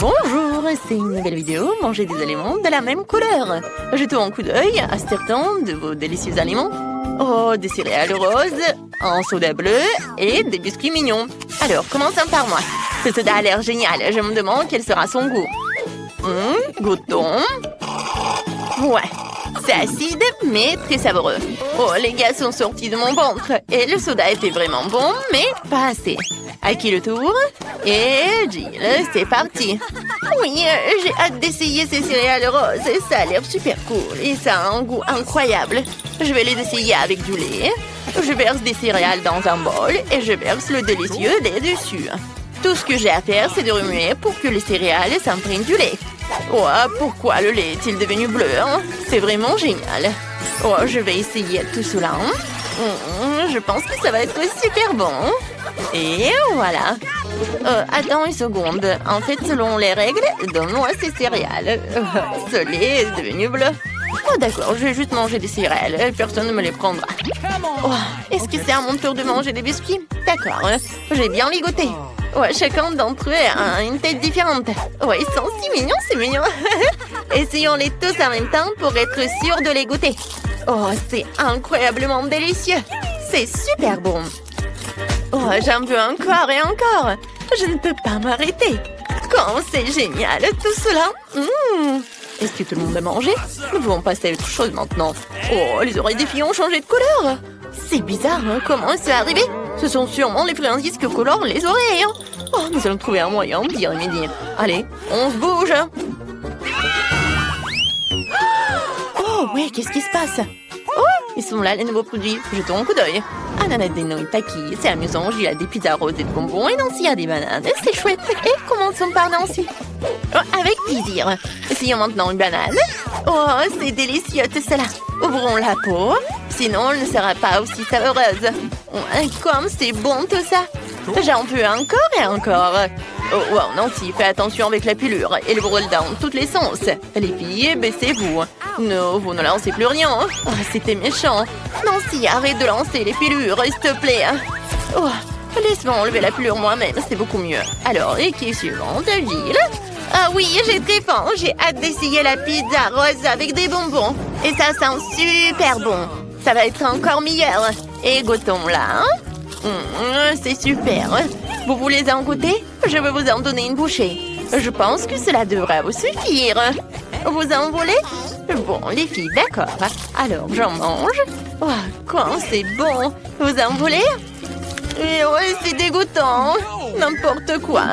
Bonjour, c'est une nouvelle vidéo, manger des aliments de la même couleur. Jetons un coup d'œil à certains de vos délicieux aliments. Oh, des céréales roses, un soda bleu et des biscuits mignons. Alors, commençons par moi. Ce soda a l'air génial, je me demande quel sera son goût. Goûtons. Ouais, c'est acide, mais très savoureux. Oh, les gars sont sortis de mon ventre. Et le soda était vraiment bon, mais pas assez. À qui le tour? Et Jill, c'est parti. Oui, j'ai hâte d'essayer ces céréales roses. Ça a l'air super cool et ça a un goût incroyable. Je vais les essayer avec du lait. Je verse des céréales dans un bol et je verse le délicieux lait dessus. Tout ce que j'ai à faire, c'est de remuer pour que les céréales s'imprègnent du lait. Oh, pourquoi le lait est-il devenu bleu? C'est vraiment génial. Oh, je vais essayer tout cela. Je pense que ça va être super bon. Et voilà. Attends une seconde. En fait, selon les règles, donne-moi ces céréales. Ce lait est devenu bleu. Oh d'accord, je vais juste manger des céréales. Personne ne me les prendra. Oh, est-ce que c'est à mon tour de manger des biscuits? D'accord, j'ai bien ligoté. Ouais, chacun d'entre eux a une tête différente. Ouais, ils sont si mignons, c'est mignon. Essayons-les tous en même temps pour être sûr de les goûter. Oh, c'est incroyablement délicieux. C'est super bon. Oh, j'en veux encore et encore. Je ne peux pas m'arrêter. Quand c'est génial, tout cela. Est-ce que tout le monde a mangé? Nous pouvons passer à autre chose maintenant. Oh, les oreilles des filles ont changé de couleur. C'est bizarre, hein? Comment c'est arrivé? Ce sont sûrement les friandises que colorent les oreilles. Oh, nous allons trouver un moyen d'y remédier. Allez, on se bouge. Oh, ouais, qu'est-ce qui se passe? Oh, ils sont là, les nouveaux produits. Jetons un coup d'œil. Ananas des nouilles taquis, c'est amusant. Il y a des pizzas roses et de bonbons. Et Nancy a des bananes, c'est chouette. Et commençons par Nancy. Oh, avec plaisir. Essayons maintenant une banane. Oh, c'est délicieux tout cela. Ouvrons la peau. Sinon, elle ne sera pas aussi savoureuse. Oh, comme c'est bon tout ça. J'en veux encore et encore. Oh, wow, Nancy, fais attention avec la pilule. Elle brûle dans tous les sens. Les filles, baissez-vous. Non, vous ne lancez plus rien. Oh, c'était méchant. Nancy, arrête de lancer les pilures, s'il te plaît. Oh, laisse-moi enlever la pilule moi-même, c'est beaucoup mieux. Alors, équipe suivante, Jill. Ah oui, j'ai très faim. J'ai hâte d'essayer la pizza rose avec des bonbons. Et ça sent super bon. Ça va être encore meilleur. Et goûtons-la. C'est super. Vous voulez en goûter? Je vais vous en donner une bouchée. Je pense que cela devrait vous suffire. Vous en voulez? Bon, les filles, d'accord. Alors, j'en mange. Oh, quand c'est bon. Vous en voulez? Et ouais, c'est dégoûtant. N'importe quoi.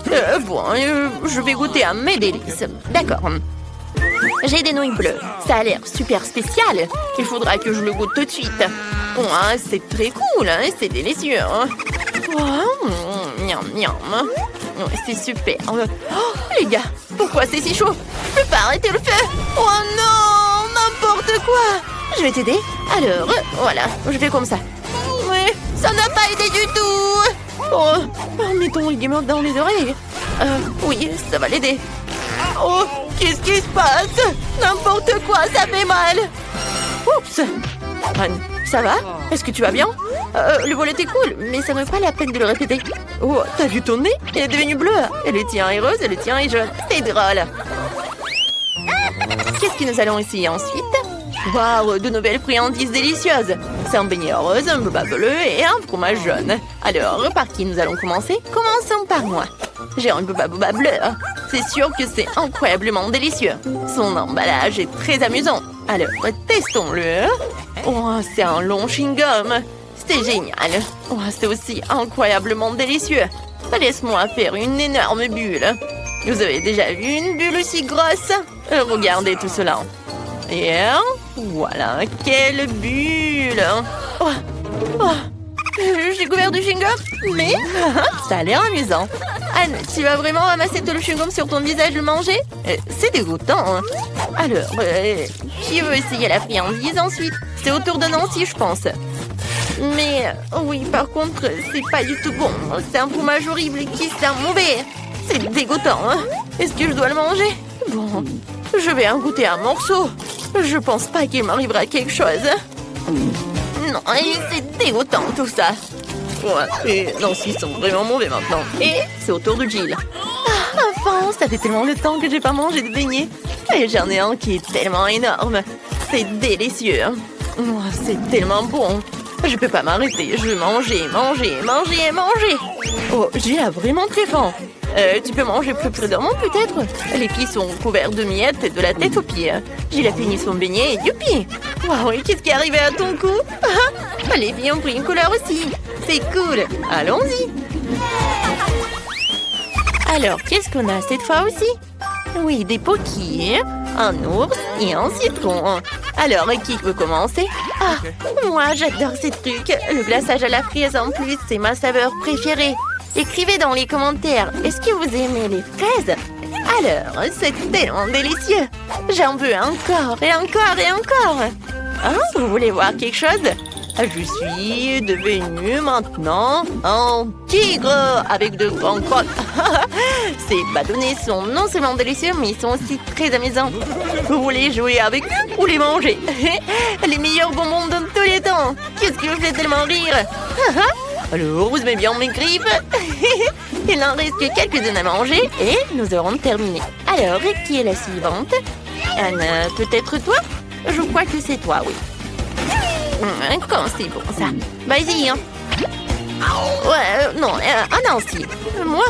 Je vais goûter à mes délices. D'accord. J'ai des nouilles bleues. Ça a l'air super spécial. Il faudra que je le goûte tout de suite. Oh, c'est très cool, hein, c'est délicieux. Oh, miam, miam. Oh, c'est super. Oh, les gars, pourquoi c'est si chaud? Je peux pas arrêter le feu. Oh non, n'importe quoi. Je vais t'aider. Alors, voilà, je fais comme ça. Oui, ça n'a pas aidé du tout. Oh, mettons les guimauves dans les oreilles. Oui, ça va l'aider. Oh, qu'est-ce qui se passe? N'importe quoi, ça fait mal. Oups. Anne, ça va? Est-ce que tu vas bien? Le vol était cool, mais ça ne vaut pas la peine de le répéter. Oh, t'as vu ton nez? Il est devenu bleu. Et le tien est rose et le tien est jaune. C'est drôle. Qu'est-ce que nous allons essayer ensuite? Waouh, de nouvelles friandises délicieuses. C'est un beignet rose, un boba bleu et un fromage jaune. Alors, par qui nous allons commencer? Commençons par moi. J'ai un boba bleu. C'est sûr que c'est incroyablement délicieux. Son emballage est très amusant. Alors, testons-le. Oh, c'est un long chewing-gum. C'est génial. Oh, c'est aussi incroyablement délicieux. Laisse-moi faire une énorme bulle. Vous avez déjà vu une bulle aussi grosse? Regardez tout cela. Et voilà, quelle bulle. J'ai couvert du chewing-gum, mais ça a l'air amusant. Anne, tu vas vraiment ramasser tout le chewing-gum sur ton visage et le manger? C'est dégoûtant. Alors, qui veut essayer la friandise ensuite? C'est au tour de Nancy, je pense. Mais, oui, par contre, c'est pas du tout bon. C'est un fromage horrible qui sent mauvais. C'est dégoûtant. Est-ce que je dois le manger? Bon, je vais en goûter un morceau. Je pense pas qu'il m'arrivera quelque chose. Non, c'est dégoûtant tout ça. Ouais, et Nancy sont vraiment mauvais maintenant. Et c'est au tour de Jill. Ah, Enfin, ça fait tellement de temps que j'ai pas mangé de beignets. Et j'en ai un qui est tellement énorme. C'est délicieux. Oh, c'est tellement bon. Je peux pas m'arrêter. Je veux manger, manger, manger, manger. Oh, j'ai là vraiment très faim. Tu peux manger plus prudemment peut-être? Les pieds sont couverts de miettes de la tête aux pieds. J'ai fini son beignet et youpi! Waouh, qu'est-ce qui est arrivé à ton cou? Les filles ont pris une couleur aussi. C'est cool. Allons-y. Alors, qu'est-ce qu'on a cette fois aussi? Oui, des pokis, un ours et un citron. Alors, qui veut commencer? Ah, moi j'adore ces trucs. Le glaçage à la fraise en plus, c'est ma saveur préférée. Écrivez dans les commentaires, est-ce que vous aimez les fraises? Alors, c'est tellement délicieux. J'en veux encore et encore et encore. Hein, vous voulez voir quelque chose? Je suis devenue maintenant un tigre avec de grands crocs. Ces bâtonnets sont non seulement délicieux, mais ils sont aussi très amusants. Vous voulez jouer avec eux ou les manger? Les meilleurs bonbons de tous les temps. Qu'est-ce qui vous fait tellement rire? Alors, vous aimez bien mes griffes? Il n'en reste que quelques-unes à manger et nous aurons terminé. Alors, qui est la suivante? Anne, peut-être toi? Je crois que c'est toi, oui. Quand c'est bon, ça. Vas-y, hein. Ouais, non, Nancy. Moi?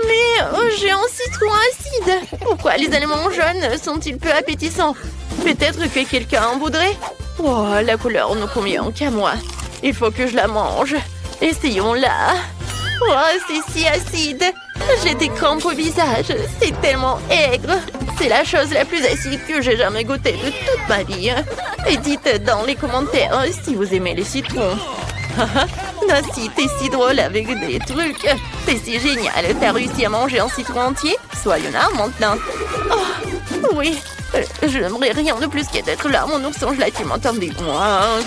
Mais j'ai un citron acide. Pourquoi les aliments jaunes sont-ils peu appétissants? Peut-être que quelqu'un en voudrait? Oh, la couleur ne convient qu'à moi. Il faut que je la mange. Essayons-la. Oh, c'est si acide. J'ai des crampes au visage. C'est tellement aigre. C'est la chose la plus acide que j'ai jamais goûtée de toute ma vie. Et dites dans les commentaires si vous aimez les citrons. Nancy, t'es si drôle avec des trucs. T'es si génial. T'as réussi à manger un citron entier? Soyons là maintenant. Oh, oui. Je n'aimerais rien de plus qu'être là, mon ourson, je l'ai entendu.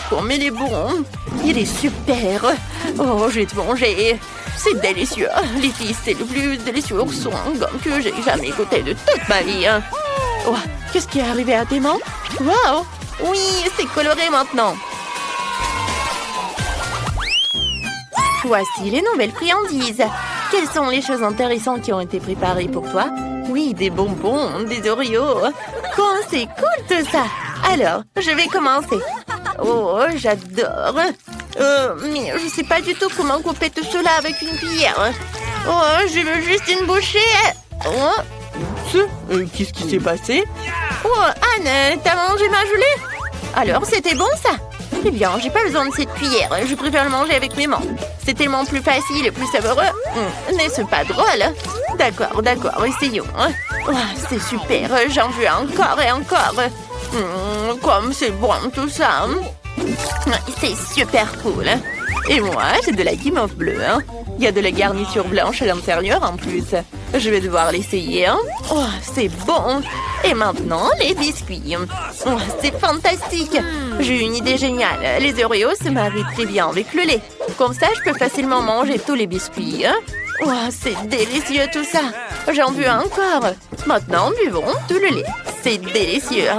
Comme il est bon. Il est super. Oh, j'ai tout mangé. C'est délicieux. Les filles, c'est le plus délicieux ourson gomme que j'ai jamais goûté de toute ma vie. Oh, qu'est-ce qui est arrivé à tes mains? Wow. Oui, c'est coloré maintenant. Voici les nouvelles friandises. Quelles sont les choses intéressantes qui ont été préparées pour toi? Oui, des bonbons, des Oreos. Quand c'est cool tout ça. Alors, je vais commencer. Oh, j'adore. Mais je sais pas du tout comment couper tout cela avec une cuillère. Oh, je veux juste une bouchée. Oh. Qu'est-ce qui s'est passé? Oh, Anne, t'as mangé ma gelée? Alors, c'était bon ça? Eh bien, j'ai pas besoin de cette cuillère. Je préfère le manger avec mes mains. C'est tellement plus facile et plus savoureux. N'est-ce pas drôle? D'accord, d'accord, essayons. Oh, c'est super, j'en veux encore et encore. Comme c'est bon tout ça. C'est super cool. Et moi, j'ai de la guimauve bleue. Il y a de la garniture blanche à l'intérieur en plus. Je vais devoir l'essayer. Oh, c'est bon. Et maintenant, les biscuits. Oh, c'est fantastique. J'ai une idée géniale. Les Oreos se marient très bien avec le lait. Comme ça, je peux facilement manger tous les biscuits. Oh, c'est délicieux tout ça. J'en veux encore. Maintenant, buvons tout le lait. C'est délicieux.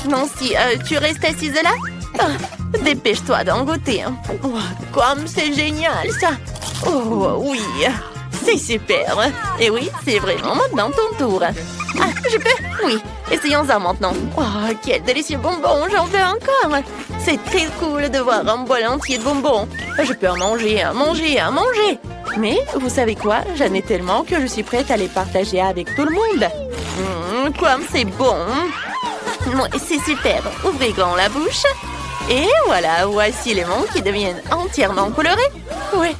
Nancy, tu restes assise là? Dépêche-toi d'en goûter. Oh, comme c'est génial ça. Oh oui, c'est super. Et oui, c'est vraiment maintenant ton tour. Ah, je peux? Oui, essayons-en maintenant. Oh, quel délicieux bonbon, j'en veux encore. C'est très cool de voir un bol entier de bonbons. Je peux en manger, manger, manger. Mais vous savez quoi? J'en ai tellement que je suis prête à les partager avec tout le monde. Comme c'est bon. C'est super. Ouvrez grand la bouche. Et voilà, voici les monts qui deviennent entièrement colorés. Ouais,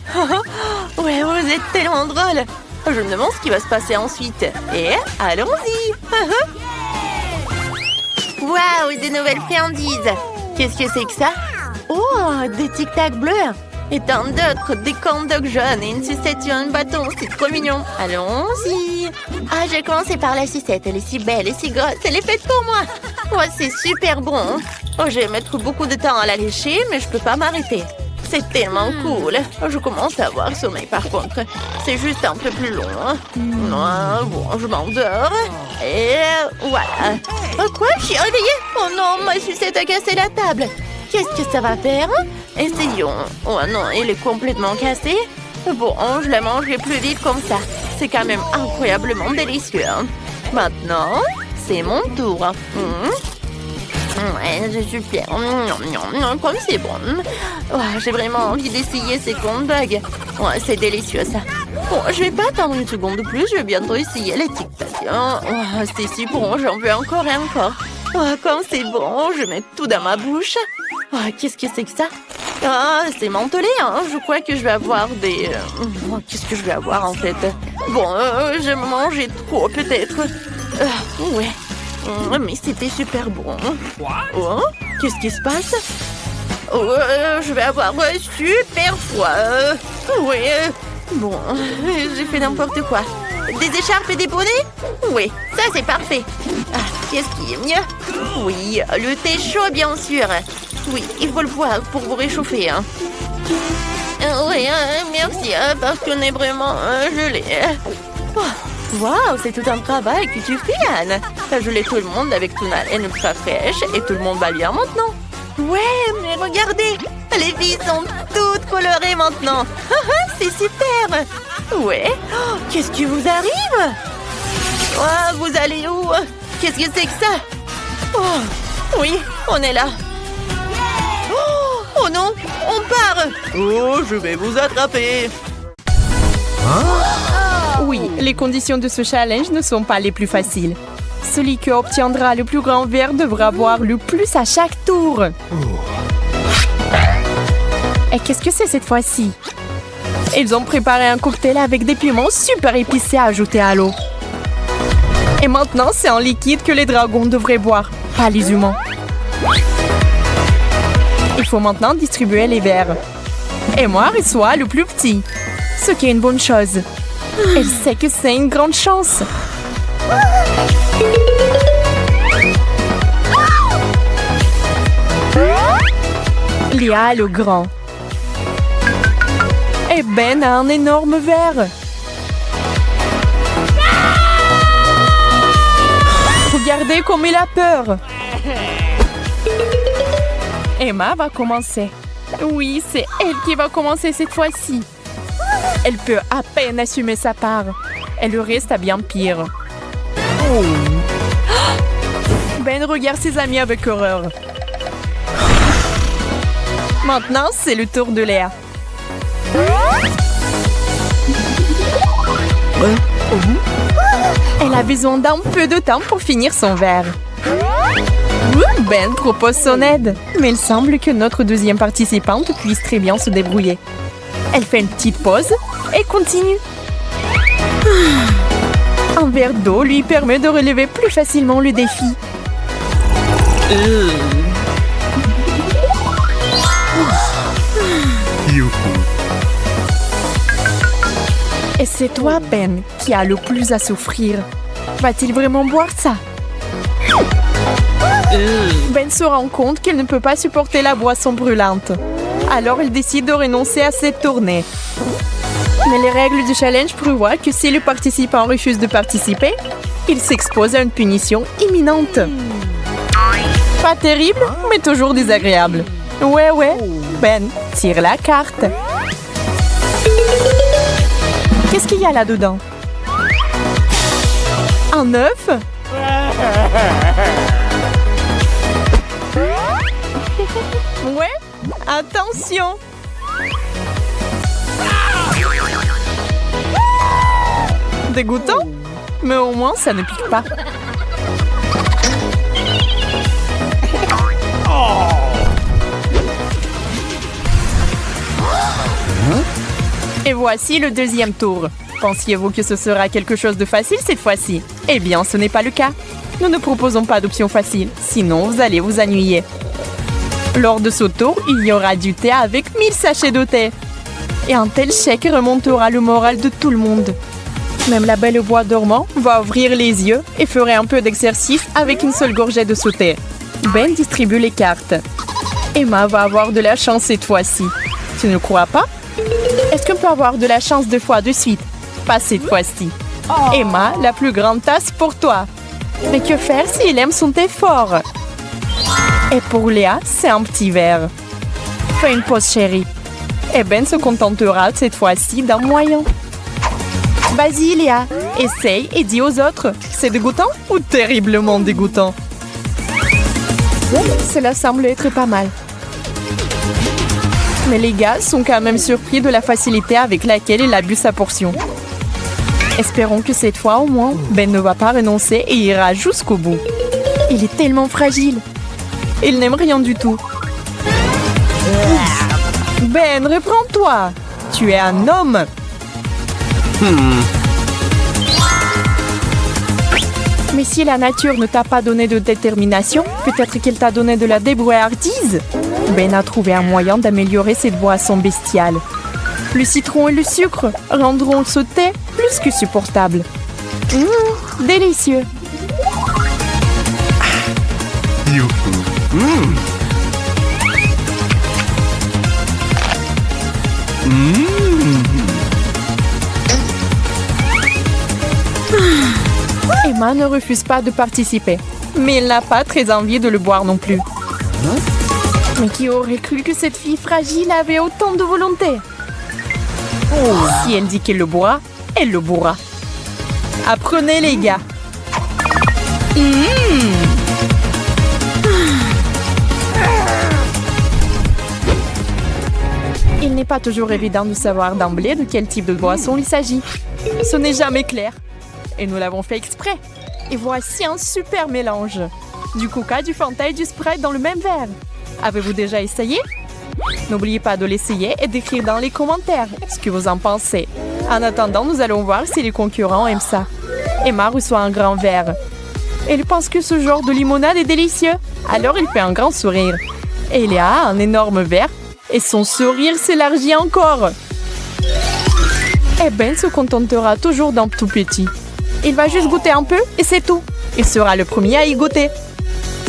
ouais, vous êtes tellement drôle. Je me demande ce qui va se passer ensuite. Et allons-y. Waouh, de nouvelles friandises. Qu'est-ce que c'est que ça? Oh, des tic-tac bleus. Et tant d'autres, des corn dogs jaunes et une sucette sur un bâton. C'est trop mignon. Allons-y. Ah, je vais commencer par la sucette. Elle est si belle et si grosse. Elle est faite pour moi. Oh, c'est super bon. Oh, je vais mettre beaucoup de temps à la lécher, mais je peux pas m'arrêter. C'est tellement cool. Je commence à avoir sommeil par contre. C'est juste un peu plus long. Bon, je m'endors. Et voilà. Quoi? Je suis réveillée? Oh non, ma sucette a cassé la table. Qu'est-ce que ça va faire? Essayons. Oh non, elle est complètement cassée. Bon, je la mangerai plus vite comme ça. c'est quand même incroyablement délicieux. Maintenant, c'est mon tour. Ouais, je suis fière. Comme c'est bon. J'ai vraiment envie d'essayer ces cornbugs. Ouais, c'est délicieux ça. Bon, je vais pas attendre une seconde de plus, je vais bientôt essayer les tic-tac. C'est si bon, j'en veux encore et encore. Comme c'est bon, je mets tout dans ma bouche. Qu'est-ce que c'est que ça? C'est mentholé, hein. Je crois que je vais avoir des... qu'est-ce que je vais avoir en fait? Bon, je vais manger trop peut-être. Ouais. Mais c'était super bon. Qu'est-ce qui se passe? Je vais avoir super froid. Bon, j'ai fait n'importe quoi. Des écharpes et des bonnets? Oui, ça c'est parfait. Qu'est-ce qui est mieux? Oui, le thé chaud bien sûr. Oui, il faut le boire pour vous réchauffer. Hein. Merci, parce qu'on est vraiment gelé. Waouh, c'est tout un travail que tu fais, Anne. T'as gelé tout le monde avec ton haleine ultra fraîche et tout le monde va bien maintenant. Ouais, mais regardez, les filles sont toutes colorées maintenant. C'est super. Ouais, qu'est-ce qui vous arrive? Vous allez où? Qu'est-ce que c'est que ça? Oui, on est là. Oh non, on part. Je vais vous attraper. Oui, les conditions de ce challenge ne sont pas les plus faciles. Celui qui obtiendra le plus grand verre devra boire le plus à chaque tour. Et qu'est-ce que c'est cette fois-ci? Ils ont préparé un cocktail avec des piments super épicés à ajouter à l'eau. Et maintenant, c'est en liquide que les dragons devraient boire, pas les humains. Il faut maintenant distribuer les verres. Et moi, reçois le plus petit, ce qui est une bonne chose. Elle sait que c'est une grande chance. Léa a le grand. Et Ben a un énorme verre. Regardez comme il a peur. Emma va commencer. Oui, c'est elle qui va commencer cette fois-ci. Elle peut à peine assumer sa part. Et le reste a bien pire. Ben regarde ses amis avec horreur. Maintenant, c'est le tour de Léa. Elle a besoin d'un peu de temps pour finir son verre. Ben propose son aide, mais il semble que notre deuxième participante puisse très bien se débrouiller. Elle fait une petite pause et continue. Un verre d'eau lui permet de relever plus facilement le défi. Et c'est toi, Ben, qui a le plus à souffrir. Va-t-il vraiment boire ça? Ben se rend compte qu'il ne peut pas supporter la boisson brûlante. Alors il décide de renoncer à cette tournée. Mais les règles du challenge prévoient que si le participant refuse de participer, il s'expose à une punition imminente. Pas terrible, mais toujours désagréable. Ouais, Ben, tire la carte. Qu'est-ce qu'il y a là-dedans? Un œuf? Ouais, attention! Dégoûtant? Mais au moins, ça ne pique pas. Et voici le deuxième tour. Pensiez-vous que ce sera quelque chose de facile cette fois-ci? Eh bien, ce n'est pas le cas. Nous ne proposons pas d'option facile, sinon vous allez vous ennuyer. Lors de ce tour, il y aura du thé avec 1000 sachets de thé. Et un tel chèque remontera le moral de tout le monde. Même la belle au bois dormant va ouvrir les yeux et fera un peu d'exercice avec une seule gorgée de ce thé. Ben distribue les cartes. Emma va avoir de la chance cette fois-ci. Tu ne crois pas? Est-ce qu'on peut avoir de la chance 2 fois de suite? Pas cette fois-ci. Emma, la plus grande tasse pour toi. Mais que faire s'il aime son thé fort? Et pour Léa, c'est un petit verre. Fais une pause, chérie. Et Ben se contentera cette fois-ci d'un moyen. Vas-y, Léa, essaye et dis aux autres. C'est dégoûtant ou terriblement dégoûtant? Cela semble être pas mal. Mais les gars sont quand même surpris de la facilité avec laquelle il a bu sa portion. Espérons que cette fois, au moins, Ben ne va pas renoncer et ira jusqu'au bout. Il est tellement fragile. Il n'aime rien du tout. Ben, reprends-toi. Tu es un homme. Mais si la nature ne t'a pas donné de détermination, peut-être qu'elle t'a donné de la débrouillardise. Ben a trouvé un moyen d'améliorer cette boisson bestiale. Le citron et le sucre rendront ce thé plus que supportable. Délicieux. Emma ne refuse pas de participer, mais elle n'a pas très envie de le boire non plus. Mais qui aurait cru que cette fille fragile avait autant de volonté? Si elle dit qu'elle le boira, elle le bourra. Apprenez les gars. Il n'est pas toujours évident de savoir d'emblée de quel type de boisson il s'agit. Ce n'est jamais clair. Et nous l'avons fait exprès. Et voici un super mélange. Du Coca, du Fanta et du Sprite dans le même verre. Avez-vous déjà essayé? N'oubliez pas de l'essayer et d'écrire dans les commentaires ce que vous en pensez. En attendant, nous allons voir si les concurrents aiment ça. Emma reçoit un grand verre. Elle pense que ce genre de limonade est délicieux. Alors il fait un grand sourire. Et Léa a un énorme verre et son sourire s'élargit encore. Et Ben se contentera toujours d'un tout petit. Il va juste goûter un peu et c'est tout. Il sera le premier à y goûter.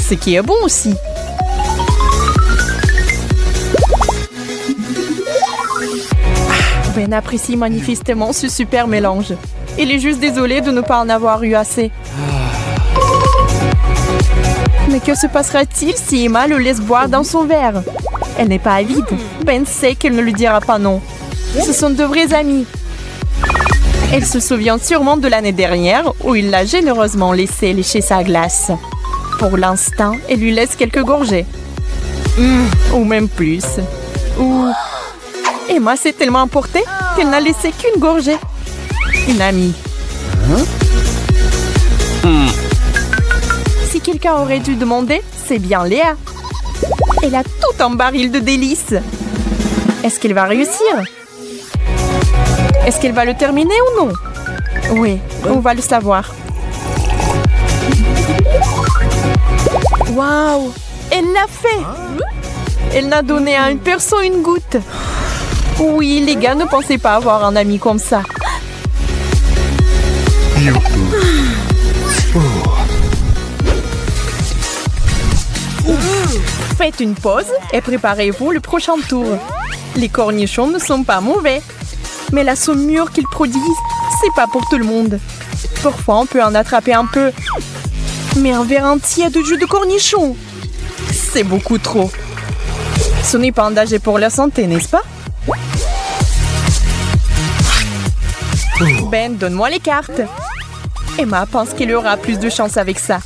Ce qui est bon aussi. Ben apprécie manifestement ce super mélange. Il est juste désolé de ne pas en avoir eu assez. Mais que se passera-t-il si Emma le laisse boire dans son verre? Elle n'est pas avide. Ben sait qu'elle ne lui dira pas non. Ce sont de vrais amis. Elle se souvient sûrement de l'année dernière où il l'a généreusement laissé lécher sa glace. Pour l'instant, elle lui laisse quelques gorgées. Ou même plus. Ou... Emma s'est tellement emportée qu'elle n'a laissé qu'une gorgée. Une amie. Si quelqu'un aurait dû demander, c'est bien Léa. Elle a tout un baril de délices. Est-ce qu'elle va réussir? Est-ce qu'elle va le terminer ou non? Oui, on va le savoir. Waouh! Elle l'a fait! Elle n'a donné à une personne une goutte. Oui, les gars ne pensaient pas avoir un ami comme ça. Faites une pause et préparez-vous le prochain tour. Les cornichons ne sont pas mauvais. Mais la saumure qu'ils produisent, c'est pas pour tout le monde. Parfois, on peut en attraper un peu. Mais un verre entier de jus de cornichon, c'est beaucoup trop. Ce n'est pas un danger pour la santé, n'est-ce pas? Ben, donne-moi les cartes. Emma pense qu'il aura plus de chance avec ça.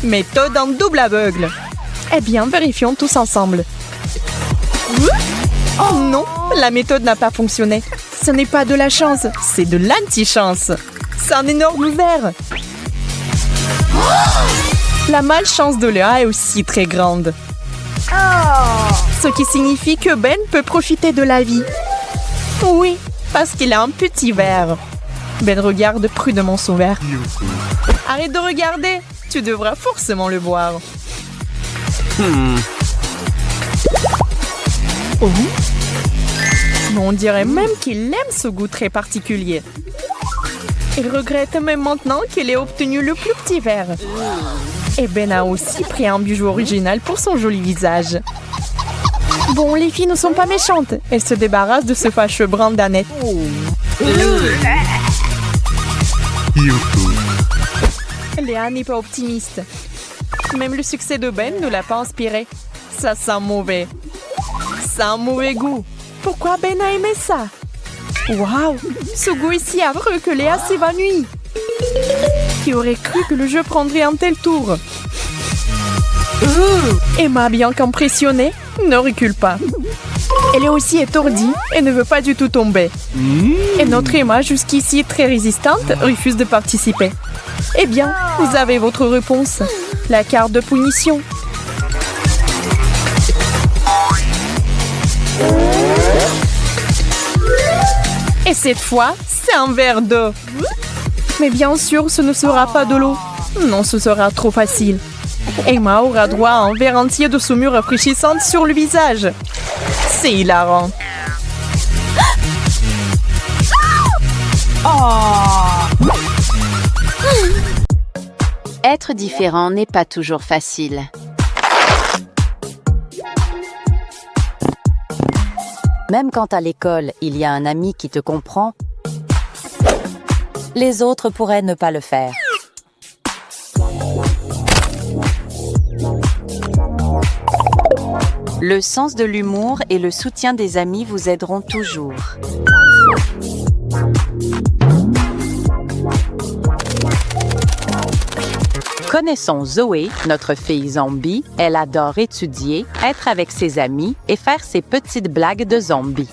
Méthode en double aveugle. Eh bien, vérifions tous ensemble. Oh non, la méthode n'a pas fonctionné. Ce n'est pas de la chance, c'est de l'anti-chance. C'est un énorme verre. La malchance de Léa est aussi très grande. Ce qui signifie que Ben peut profiter de la vie. Oui, parce qu'il a un petit verre. Ben regarde prudemment son verre. Arrête de regarder, tu devras forcément le boire. Oh. On dirait même qu'il aime ce goût très particulier. Il regrette même maintenant qu'il ait obtenu le plus petit verre. Et Ben a aussi pris un bijou original pour son joli visage. Bon, les filles ne sont pas méchantes. Elles se débarrassent de ce fâcheux brin d'Annette. Léa n'est pas optimiste. Même le succès de Ben ne l'a pas inspiré. Ça sent mauvais. Ça a un mauvais goût. Pourquoi Ben a aimé ça? Waouh! Ce goût est si affreux que Léa s'évanouit. Qui aurait cru que le jeu prendrait un tel tour? Emma, bien qu'impressionnée, ne recule pas. Elle est aussi étourdie et ne veut pas du tout tomber. Et notre Emma, jusqu'ici très résistante, refuse de participer. Eh bien, vous avez votre réponse. La carte de punition. Et cette fois, c'est un verre d'eau. Mais bien sûr, ce ne sera pas de l'eau. Non, ce sera trop facile. Emma aura droit à un verre entier de saumure rafraîchissante sur le visage. C'est hilarant. Être différent n'est pas toujours facile. Même quand à l'école, il y a un ami qui te comprend, les autres pourraient ne pas le faire. Le sens de l'humour et le soutien des amis vous aideront toujours. Connaissons Zoé, notre fille zombie. Elle adore étudier, être avec ses amis et faire ses petites blagues de zombie.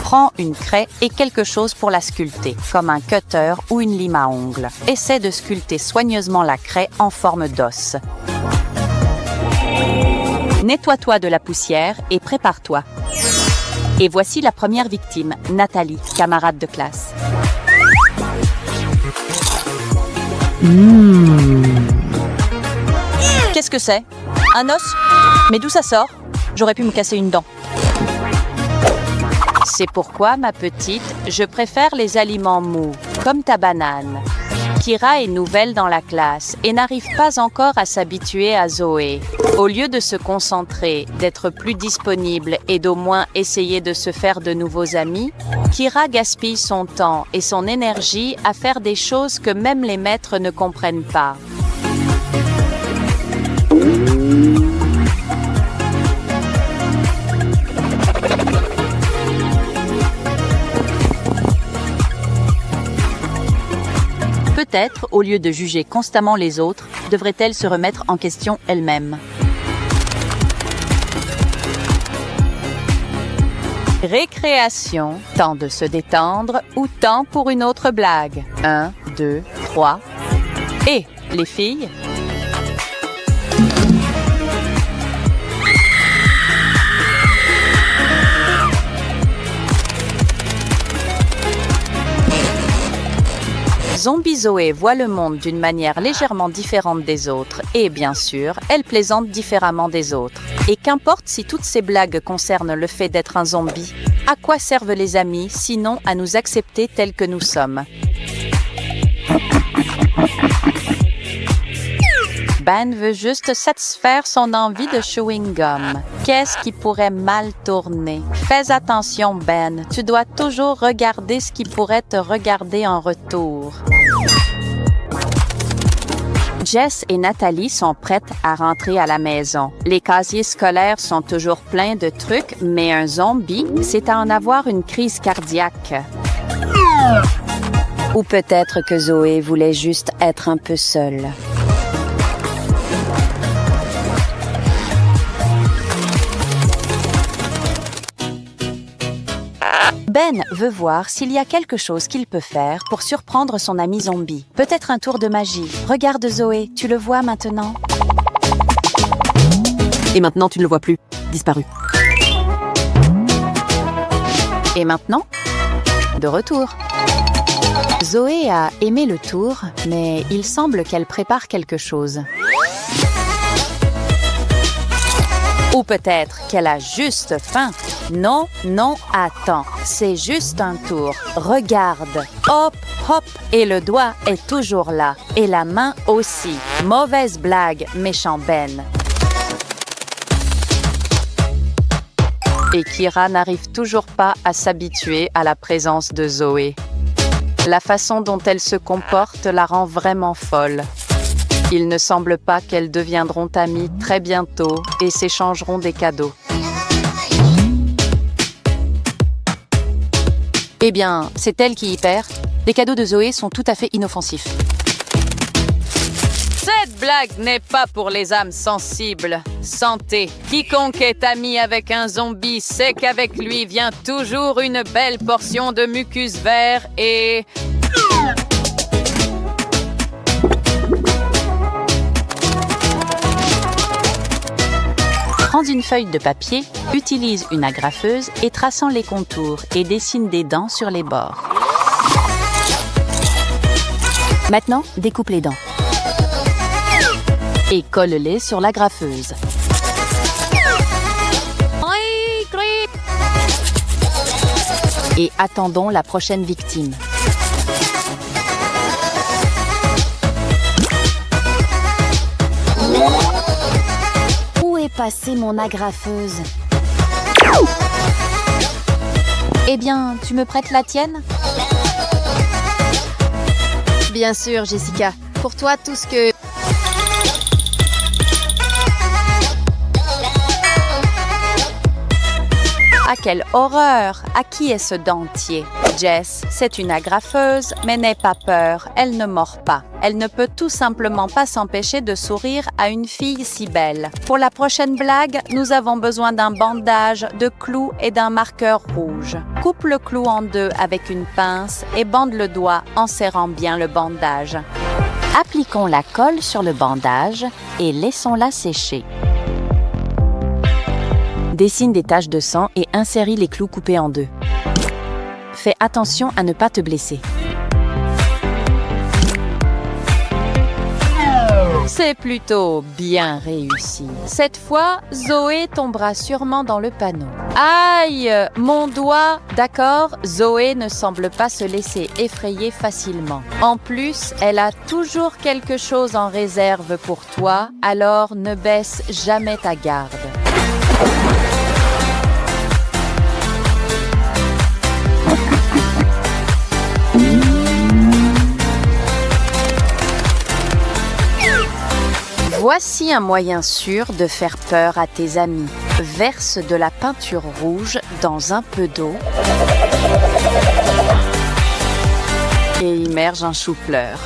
Prends une craie et quelque chose pour la sculpter, comme un cutter ou une lime à ongles. Essaie de sculpter soigneusement la craie en forme d'os. Nettoie-toi de la poussière et prépare-toi. Et voici la première victime, Nathalie, camarade de classe. Qu'est-ce que c'est? Un os? Mais d'où ça sort? J'aurais pu me casser une dent. C'est pourquoi, ma petite, je préfère les aliments mous, comme ta banane. Kira est nouvelle dans la classe et n'arrive pas encore à s'habituer à Zoé. Au lieu de se concentrer, d'être plus disponible et d'au moins essayer de se faire de nouveaux amis, Kira gaspille son temps et son énergie à faire des choses que même les maîtres ne comprennent pas. Peut-être, au lieu de juger constamment les autres, devrait-elle se remettre en question elle-même. Récréation, temps de se détendre ou temps pour une autre blague. 1, 2, 3. Et les filles? Zombie Zoé voit le monde d'une manière légèrement différente des autres et, bien sûr, elle plaisante différemment des autres. Et qu'importe si toutes ces blagues concernent le fait d'être un zombie, à quoi servent les amis sinon à nous accepter tels que nous sommes? Ben veut juste satisfaire son envie de chewing-gum. Qu'est-ce qui pourrait mal tourner? Fais attention, Ben. Tu dois toujours regarder ce qui pourrait te regarder en retour. Jess et Nathalie sont prêtes à rentrer à la maison. Les casiers scolaires sont toujours pleins de trucs, mais un zombie, c'est à en avoir une crise cardiaque. Ou peut-être que Zoé voulait juste être un peu seule. Ben veut voir s'il y a quelque chose qu'il peut faire pour surprendre son ami zombie. Peut-être un tour de magie. Regarde Zoé, tu le vois maintenant? Et maintenant, tu ne le vois plus. Disparu. Et maintenant? De retour. Zoé a aimé le tour, mais il semble qu'elle prépare quelque chose. Ou peut-être qu'elle a juste faim. Non, non, attends, c'est juste un tour. Regarde, hop, hop, et le doigt est toujours là. Et la main aussi. Mauvaise blague, méchant Ben. Et Kira n'arrive toujours pas à s'habituer à la présence de Zoé. La façon dont elle se comporte la rend vraiment folle. Il ne semble pas qu'elles deviendront amies très bientôt et s'échangeront des cadeaux. Eh bien, c'est elle qui y perd. Les cadeaux de Zoé sont tout à fait inoffensifs. Cette blague n'est pas pour les âmes sensibles. Santé. Quiconque est ami avec un zombie sait qu'avec lui vient toujours une belle portion de mucus vert et... Prends une feuille de papier, utilise une agrafeuse et traçant les contours et dessine des dents sur les bords. Maintenant, découpe les dents. Et colle-les sur l'agrafeuse. Et attendons la prochaine victime. Où est passée mon agrafeuse? Eh bien, tu me prêtes la tienne? Bien sûr, Jessica. Pour toi, tout ce que... Ah, quelle horreur! À qui est ce dentier? Jess, c'est une agrafeuse, mais n'aie pas peur, elle ne mord pas. Elle ne peut tout simplement pas s'empêcher de sourire à une fille si belle. Pour la prochaine blague, nous avons besoin d'un bandage, de clous et d'un marqueur rouge. Coupe le clou en deux avec une pince et bande le doigt en serrant bien le bandage. Appliquons la colle sur le bandage et laissons-la sécher. Dessine des taches de sang et insérer les clous coupés en deux. Fais attention à ne pas te blesser. C'est plutôt bien réussi. Cette fois, Zoé tombera sûrement dans le panneau. Aïe, mon doigt! D'accord, Zoé ne semble pas se laisser effrayer facilement. En plus, elle a toujours quelque chose en réserve pour toi, alors ne baisse jamais ta garde. Voici un moyen sûr de faire peur à tes amis. Verse de la peinture rouge dans un peu d'eau et immerge un chou-fleur.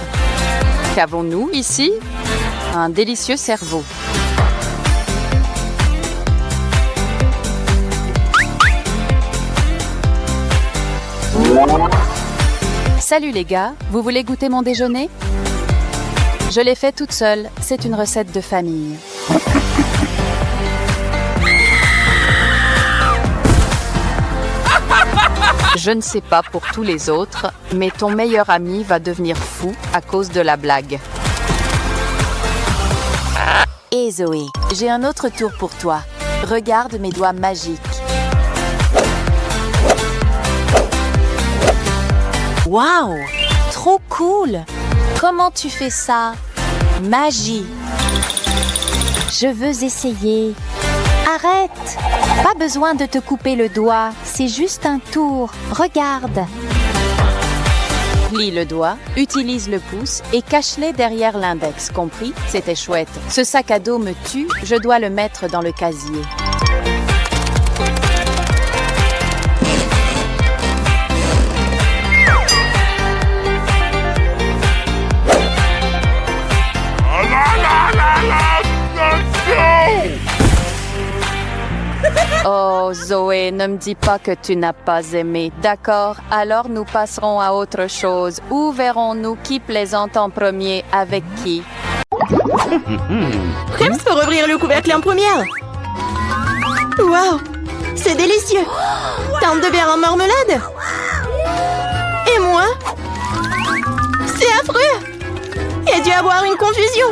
Qu'avons-nous ici? Un délicieux cerveau. Salut les gars, vous voulez goûter mon déjeuner? Je l'ai fait toute seule, c'est une recette de famille. Je ne sais pas pour tous les autres, mais ton meilleur ami va devenir fou à cause de la blague. Et Zoé, j'ai un autre tour pour toi. Regarde mes doigts magiques. Waouh! Trop cool! Comment tu fais ça? Magie! Je veux essayer. Arrête! Pas besoin de te couper le doigt, c'est juste un tour. Regarde! Plie le doigt, utilise le pouce et cache-les derrière l'index, compris? C'était chouette. Ce sac à dos me tue, je dois le mettre dans le casier. Oh, Zoé, ne me dis pas que tu n'as pas aimé. D'accord, alors nous passerons à autre chose. Où verrons-nous qui plaisante en premier avec qui? James peut rouvrir le couvercle en première. Waouh, c'est délicieux. Tente de verre en marmelade. Et moi? C'est affreux. Il y a dû avoir une confusion.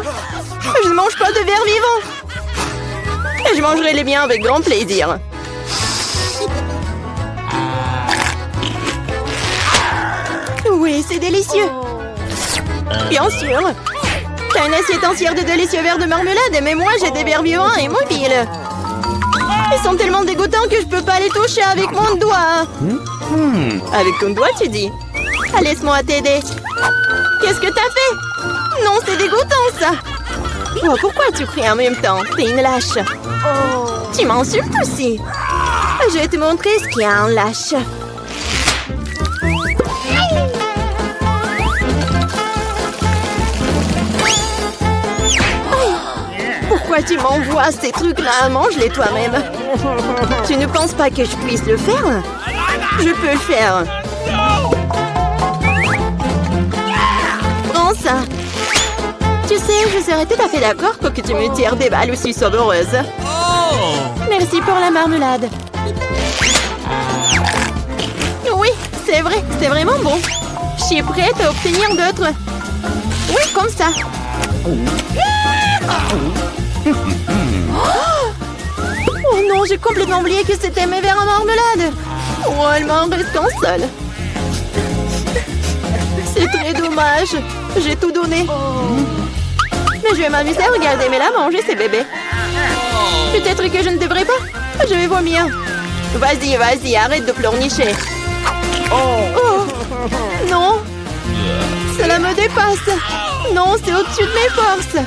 Je ne mange pas de verre vivant. Et je mangerai les miens avec grand plaisir. Oui, c'est délicieux. Bien sûr. T'as une assiette entière de délicieux verres de marmelade, mais moi j'ai des verres vivants et mobiles. Ils sont tellement dégoûtants que je peux pas les toucher avec mon doigt. Avec ton doigt, tu dis? Ah, laisse-moi t'aider. Qu'est-ce que t'as fait? Non, c'est dégoûtant ça. Oh, pourquoi tu cries en même temps? T'es une lâche. Tu m'insultes aussi. Je vais te montrer ce qu'il y a en lâche. Pourquoi tu m'envoies ces trucs-là? Mange-les toi-même. Tu ne penses pas que je puisse le faire? Je peux le faire. Prends ça. Tu sais, je serais tout à fait d'accord pour que tu me tires des balles aussi savoreuses. Merci pour la marmelade. Oui, c'est vrai, c'est vraiment bon. Je suis prête à obtenir d'autres. Oui, comme ça. Oh non, j'ai complètement oublié que c'était mes verres à marmelade. Oh, il m'en reste qu'un seul. C'est très dommage. J'ai tout donné. Mais je vais m'amuser à regarder Mela manger ses bébés. Peut-être que je ne devrais pas. Je vais vomir. Vas-y, vas-y, arrête de pleurnicher. Oh, non. Cela me dépasse. Non, c'est au-dessus de mes forces.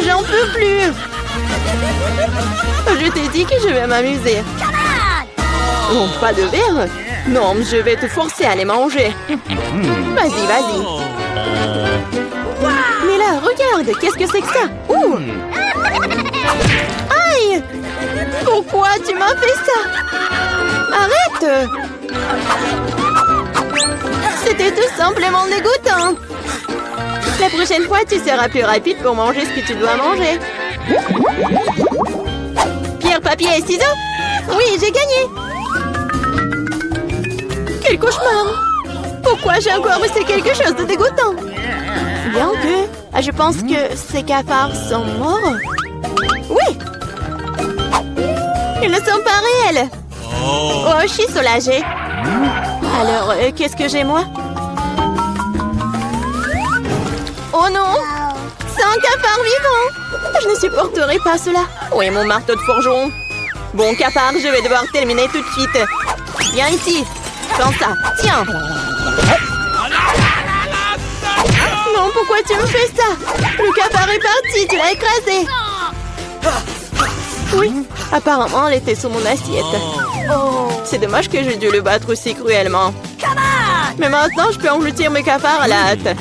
J'en peux plus. Je t'ai dit que je vais m'amuser. Oh, pas de verre? Non, je vais te forcer à les manger. Vas-y, vas-y. Mais là, regarde, qu'est-ce que c'est que ça? Ouh! Aïe! Pourquoi tu m'as fait ça? Arrête! C'était tout simplement dégoûtant. La prochaine fois, tu seras plus rapide pour manger ce que tu dois manger. Pierre, papier et ciseaux? Oui, j'ai gagné! Quel cauchemar! Pourquoi j'ai encore fait quelque chose de dégoûtant? Bien que... je pense que ces cafards sont morts. Oui! Ils ne sont pas réels! Oh, je suis soulagée. Alors, qu'est-ce que j'ai, moi? Oh non! C'est un cafard vivant! Je ne supporterai pas cela. Où est mon marteau de forgeron? Bon, cafard, je vais devoir terminer tout de suite. Viens ici. Prends ça. Tiens. Non, pourquoi tu me fais ça? Le cafard est parti, tu l'as écrasé. Oui, apparemment, elle était sous mon assiette. C'est dommage que j'ai dû le battre aussi cruellement. Mais maintenant, je peux engloutir mes cafards à la hâte.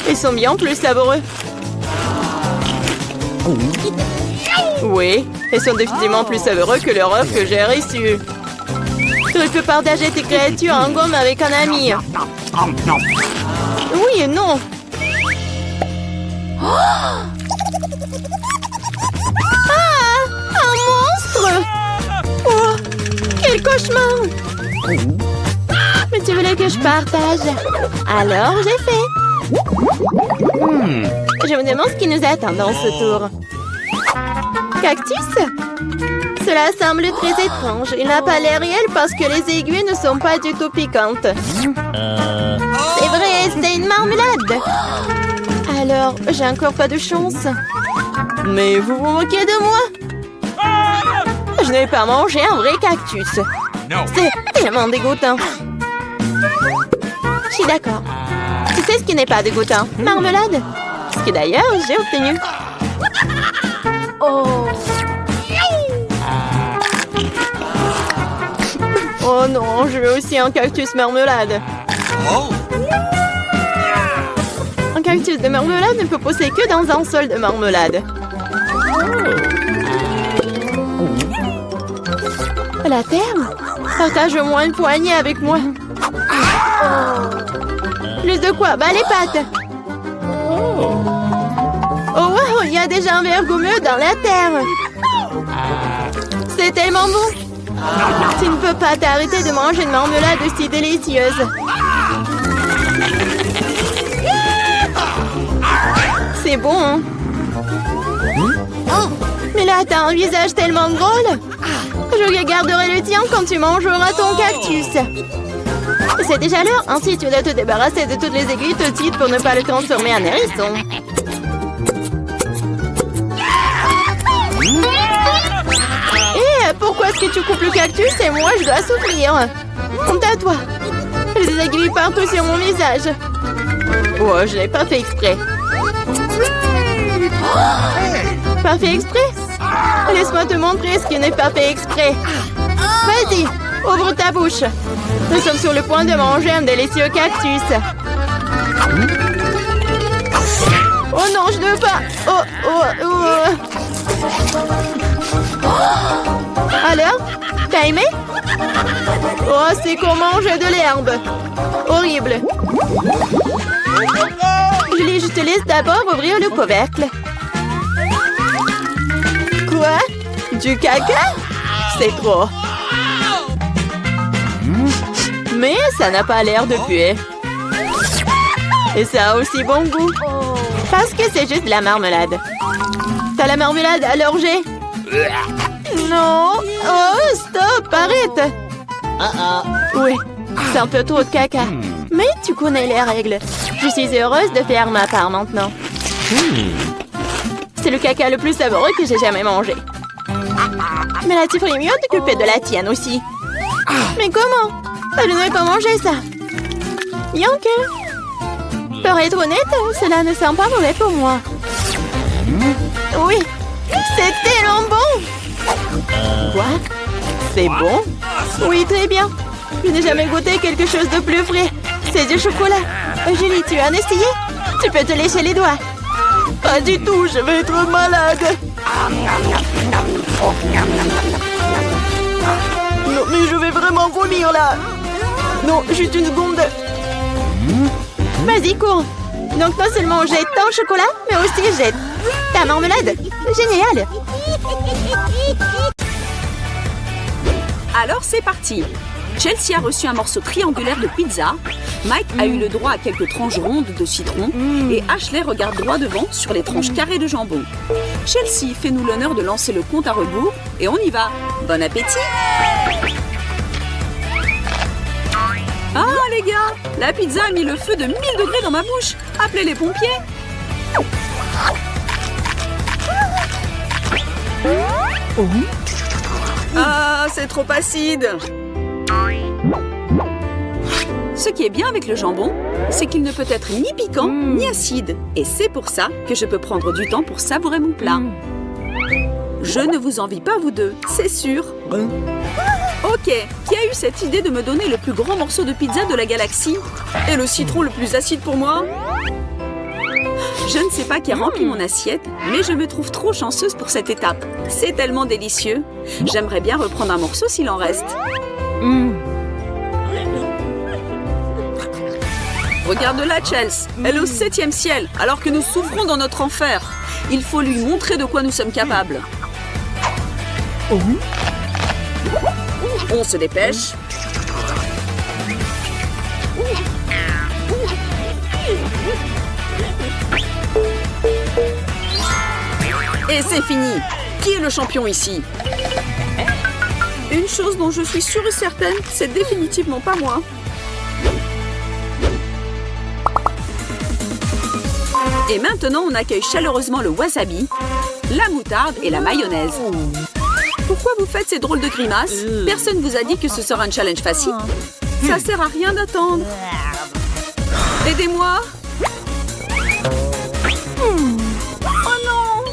Ils sont bien plus savoureux. Oui, ils sont définitivement plus savoureux que leur offre que j'ai reçue. Tu peux partager tes créatures en gomme avec un ami. Oui et non. Ah! Un monstre! Oh, quel cauchemar! Mais tu voulais que je partage. Alors, j'ai fait. Je me demande ce qui nous attend dans ce tour. Cactus? Cela semble très étrange. Il n'a pas l'air réel parce que les aiguilles ne sont pas du tout piquantes. C'est vrai, c'est une marmelade. Alors, j'ai encore pas de chance. Mais vous vous moquez de moi? Je n'ai pas mangé un vrai cactus. C'est tellement dégoûtant. Je suis d'accord. Tu sais ce qui n'est pas dégoûtant? Marmelade. Ce que d'ailleurs, j'ai obtenu. Oh non, je veux aussi un cactus marmelade. Un cactus de marmelade ne peut pousser que dans un sol de marmelade. La terre? Partage au moins une poignée avec moi. Plus de quoi? Bah les pattes. Oh wow, il y a déjà un verre gommeux dans la terre. C'est tellement bon. Tu ne peux pas t'arrêter de manger une marmelade aussi délicieuse. C'est bon, hein? Mais là, t'as un visage tellement drôle. Je regarderai le tien quand tu mangeras ton cactus. C'est déjà l'heure, ainsi tu dois te débarrasser de toutes les aiguilles petites pour ne pas le transformer en hérisson. Et pourquoi est-ce que tu coupes le cactus et moi je dois souffrir? Honte à toi. J'ai des aiguilles partout sur mon visage. Oh, je l'ai pas fait exprès. Pas fait exprès? Laisse-moi te montrer ce qui n'est pas fait exprès. Vas-y, ouvre ta bouche. Nous sommes sur le point de manger un délicieux cactus. Oh non, je ne veux pas. Alors, t'as aimé? Oh, c'est qu'on mange de l'herbe. Horrible. Julie, je te laisse d'abord ouvrir le couvercle. Quoi? Du caca? C'est trop. Mais ça n'a pas l'air de puer. Et ça a aussi bon goût. Parce que c'est juste de la marmelade. T'as la marmelade à l'orgeat? Non. Oh, stop, arrête. Oui, c'est un peu trop de caca. Mais tu connais les règles. Je suis heureuse de faire ma part maintenant. C'est le caca le plus savoureux que j'ai jamais mangé. Mais là, tu ferais mieux de t'occuper de la tienne aussi. Mais comment? Je ne vais pas manger ça. Yanke. Pour être honnête, cela ne sent pas mauvais pour moi. Oui, c'est tellement bon. Quoi? C'est bon? Oui, très bien. Je n'ai jamais goûté quelque chose de plus frais. C'est du chocolat. Julie, tu as essayé? Tu peux te lécher les doigts. Pas du tout, je vais être malade. Non, mais je vais vraiment vomir là. Non, juste une seconde. Vas-y, cours. Donc non seulement jette ton chocolat, mais aussi jette ta marmelade. Génial. Alors c'est parti. Chelsea a reçu un morceau triangulaire de pizza, Mike a eu le droit à quelques tranches rondes de citron et Ashley regarde droit devant sur les tranches carrées de jambon. Chelsea, fais-nous l'honneur de lancer le compte à rebours et on y va. Bon appétit! Ah les gars, la pizza a mis le feu de 1000 degrés dans ma bouche. Appelez les pompiers. Ah, c'est trop acide. Ce qui est bien avec le jambon, c'est qu'il ne peut être ni piquant ni acide. Et c'est pour ça que je peux prendre du temps pour savourer mon plat. Je ne vous envie pas vous deux, c'est sûr. Ok, qui a eu cette idée de me donner le plus grand morceau de pizza de la galaxie? Et le citron le plus acide pour moi? Je ne sais pas qui a rempli mon assiette, mais je me trouve trop chanceuse pour cette étape. C'est tellement délicieux. J'aimerais bien reprendre un morceau s'il en reste. Regarde-la, Chelsea. Elle est au 7e ciel, alors que nous souffrons dans notre enfer. Il faut lui montrer de quoi nous sommes capables. On se dépêche. Et c'est fini. Qui est le champion ici? Une chose dont je suis sûre et certaine, c'est définitivement pas moi. Et maintenant, on accueille chaleureusement le wasabi, la moutarde et la mayonnaise. Pourquoi vous faites ces drôles de grimaces? Personne vous a dit que ce sera un challenge facile. Ça sert à rien d'attendre. Aidez-moi. Oh non!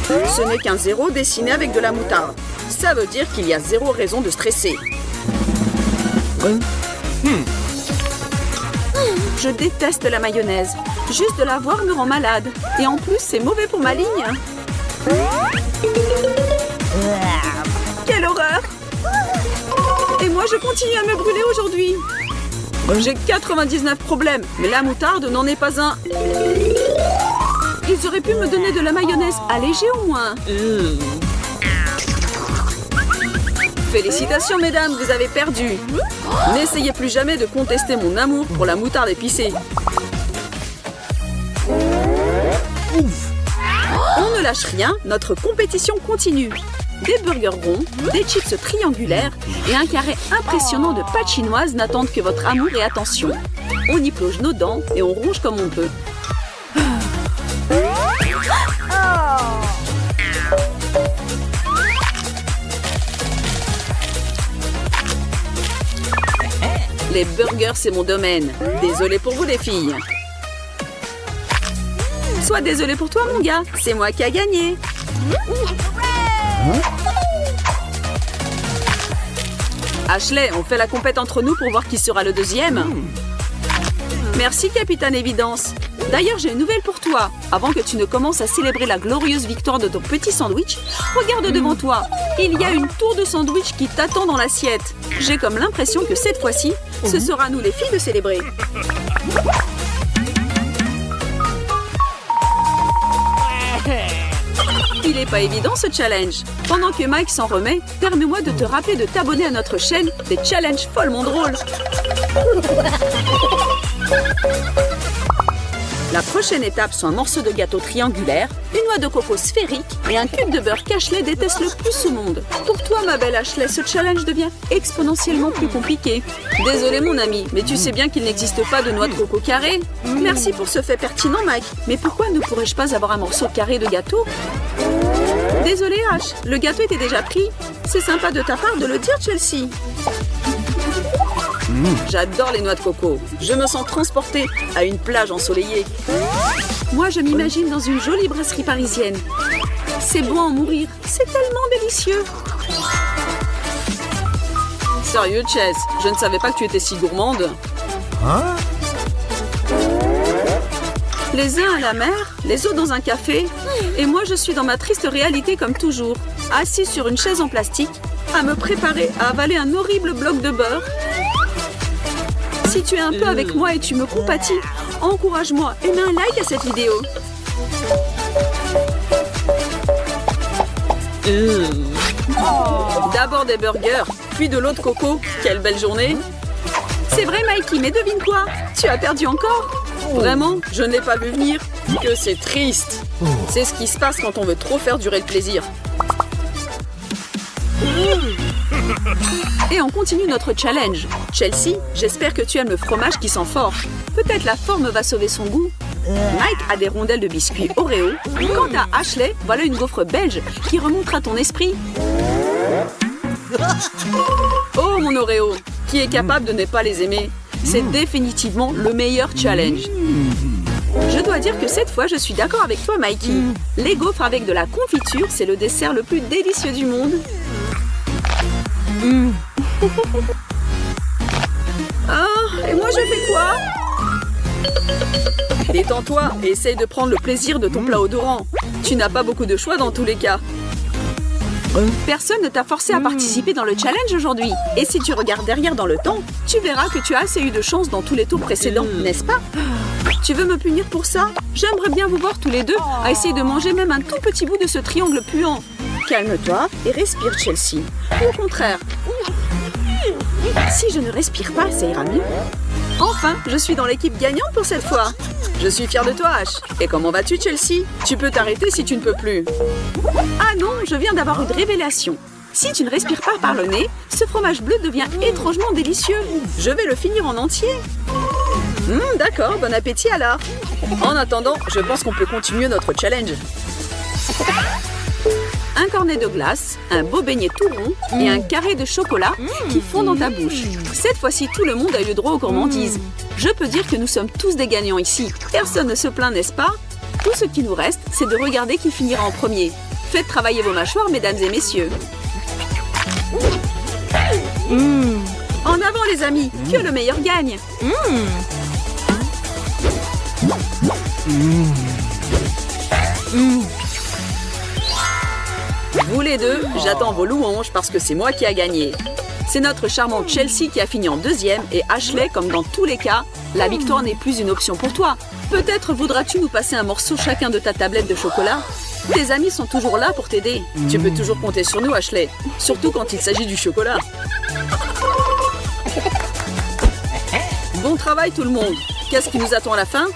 Ce n'est qu'un 0 dessiné avec de la moutarde. Ça veut dire qu'il y a 0 raison de stresser. Je déteste la mayonnaise. Juste de la voir me rend malade. Et en plus, c'est mauvais pour ma ligne. Quelle horreur! Et moi, je continue à me brûler aujourd'hui. J'ai 99 problèmes, mais la moutarde n'en est pas un. Ils auraient pu me donner de la mayonnaise allégée au moins. Félicitations, mesdames, vous avez perdu. N'essayez plus jamais de contester mon amour pour la moutarde épicée. On ne lâche rien, notre compétition continue. Des burgers ronds, des chips triangulaires et un carré impressionnant de pâtes chinoises n'attendent que votre amour et attention. On y plonge nos dents et on ronge comme on peut. Les burgers, c'est mon domaine. Désolée pour vous, les filles. Sois désolé pour toi, mon gars. C'est moi qui a gagné. Ashley, on fait la compète entre nous pour voir qui sera le deuxième. Merci, Capitaine Évidence. D'ailleurs, j'ai une nouvelle pour toi. Avant que tu ne commences à célébrer la glorieuse victoire de ton petit sandwich, regarde devant toi. Il y a une tour de sandwich qui t'attend dans l'assiette. J'ai comme l'impression que cette fois-ci, ce sera à nous les filles de célébrer. Il n'est pas évident ce challenge. Pendant que Mike s'en remet, permets-moi de te rappeler de t'abonner à notre chaîne des challenges follement drôles. La prochaine étape sont un morceau de gâteau triangulaire, une noix de coco sphérique et un cube de beurre qu'Ashley déteste le plus au monde. Pour toi, ma belle Ashley, ce challenge devient exponentiellement plus compliqué. Désolé mon ami, mais tu sais bien qu'il n'existe pas de noix de coco carrée. Merci pour ce fait pertinent, Mike. Mais pourquoi ne pourrais-je pas avoir un morceau carré de gâteau? Désolé, Ash, le gâteau était déjà pris. C'est sympa de ta part de le dire, Chelsea. J'adore les noix de coco. Je me sens transportée à une plage ensoleillée. Moi, je m'imagine dans une jolie brasserie parisienne. C'est bon à en mourir. C'est tellement délicieux. Sérieux, Chess, je ne savais pas que tu étais si gourmande. Les uns à la mer, les autres dans un café. Et moi, je suis dans ma triste réalité comme toujours. Assise sur une chaise en plastique, à me préparer à avaler un horrible bloc de beurre. Si tu es un peu avec moi et tu me compatis, encourage-moi et mets un like à cette vidéo. D'abord des burgers, puis de l'eau de coco. Quelle belle journée! C'est vrai, Mikey, mais devine quoi? Tu as perdu encore? Vraiment? Je ne l'ai pas vu venir. Que c'est triste. C'est ce qui se passe quand on veut trop faire durer le plaisir. Et on continue notre challenge. Chelsea, j'espère que tu aimes le fromage qui sent fort. Peut-être la forme va sauver son goût. Mike a des rondelles de biscuits Oreo. Quant à Ashley, voilà une gaufre belge qui remontera ton esprit. Oh mon Oreo, qui est capable de ne pas les aimer? C'est définitivement le meilleur challenge. Je dois dire que cette fois, je suis d'accord avec toi, Mikey. Les gaufres avec de la confiture, c'est le dessert le plus délicieux du monde. Ah, et moi je fais quoi? Détends-toi et essaye de prendre le plaisir de ton plat odorant. Tu n'as pas beaucoup de choix dans tous les cas. Personne ne t'a forcé à participer dans le challenge aujourd'hui. Et si tu regardes derrière dans le temps, tu verras que tu as assez eu de chance dans tous les tours précédents, n'est-ce pas? Tu veux me punir pour ça? J'aimerais bien vous voir tous les deux à essayer de manger même un tout petit bout de ce triangle puant. Calme-toi et respire, Chelsea. Au contraire. Si je ne respire pas, ça ira mieux. Enfin, je suis dans l'équipe gagnante pour cette fois. Je suis fière de toi, Ash. Et comment vas-tu, Chelsea? Tu peux t'arrêter si tu ne peux plus. Ah non, je viens d'avoir une révélation. Si tu ne respires pas par le nez, ce fromage bleu devient étrangement délicieux. Je vais le finir en entier. D'accord, bon appétit alors. En attendant, je pense qu'on peut continuer notre challenge. Un cornet de glace, un beau beignet tout rond et un carré de chocolat qui fond dans ta bouche. Cette fois-ci, tout le monde a eu droit aux gourmandises. Je peux dire que nous sommes tous des gagnants ici. Personne ne se plaint, n'est-ce pas? Tout ce qui nous reste, c'est de regarder qui finira en premier. Faites travailler vos mâchoires, mesdames et messieurs. En avant, les amis, que le meilleur gagne. Vous les deux, j'attends vos louanges parce que c'est moi qui a gagné. C'est notre charmante Chelsea qui a fini en deuxième et Ashley, comme dans tous les cas, la victoire n'est plus une option pour toi. Peut-être voudras-tu nous passer un morceau chacun de ta tablette de chocolat? Tes amis sont toujours là pour t'aider. Tu peux toujours compter sur nous, Ashley, surtout quand il s'agit du chocolat. Bon travail tout le monde. Qu'est-ce qui nous attend à la fin?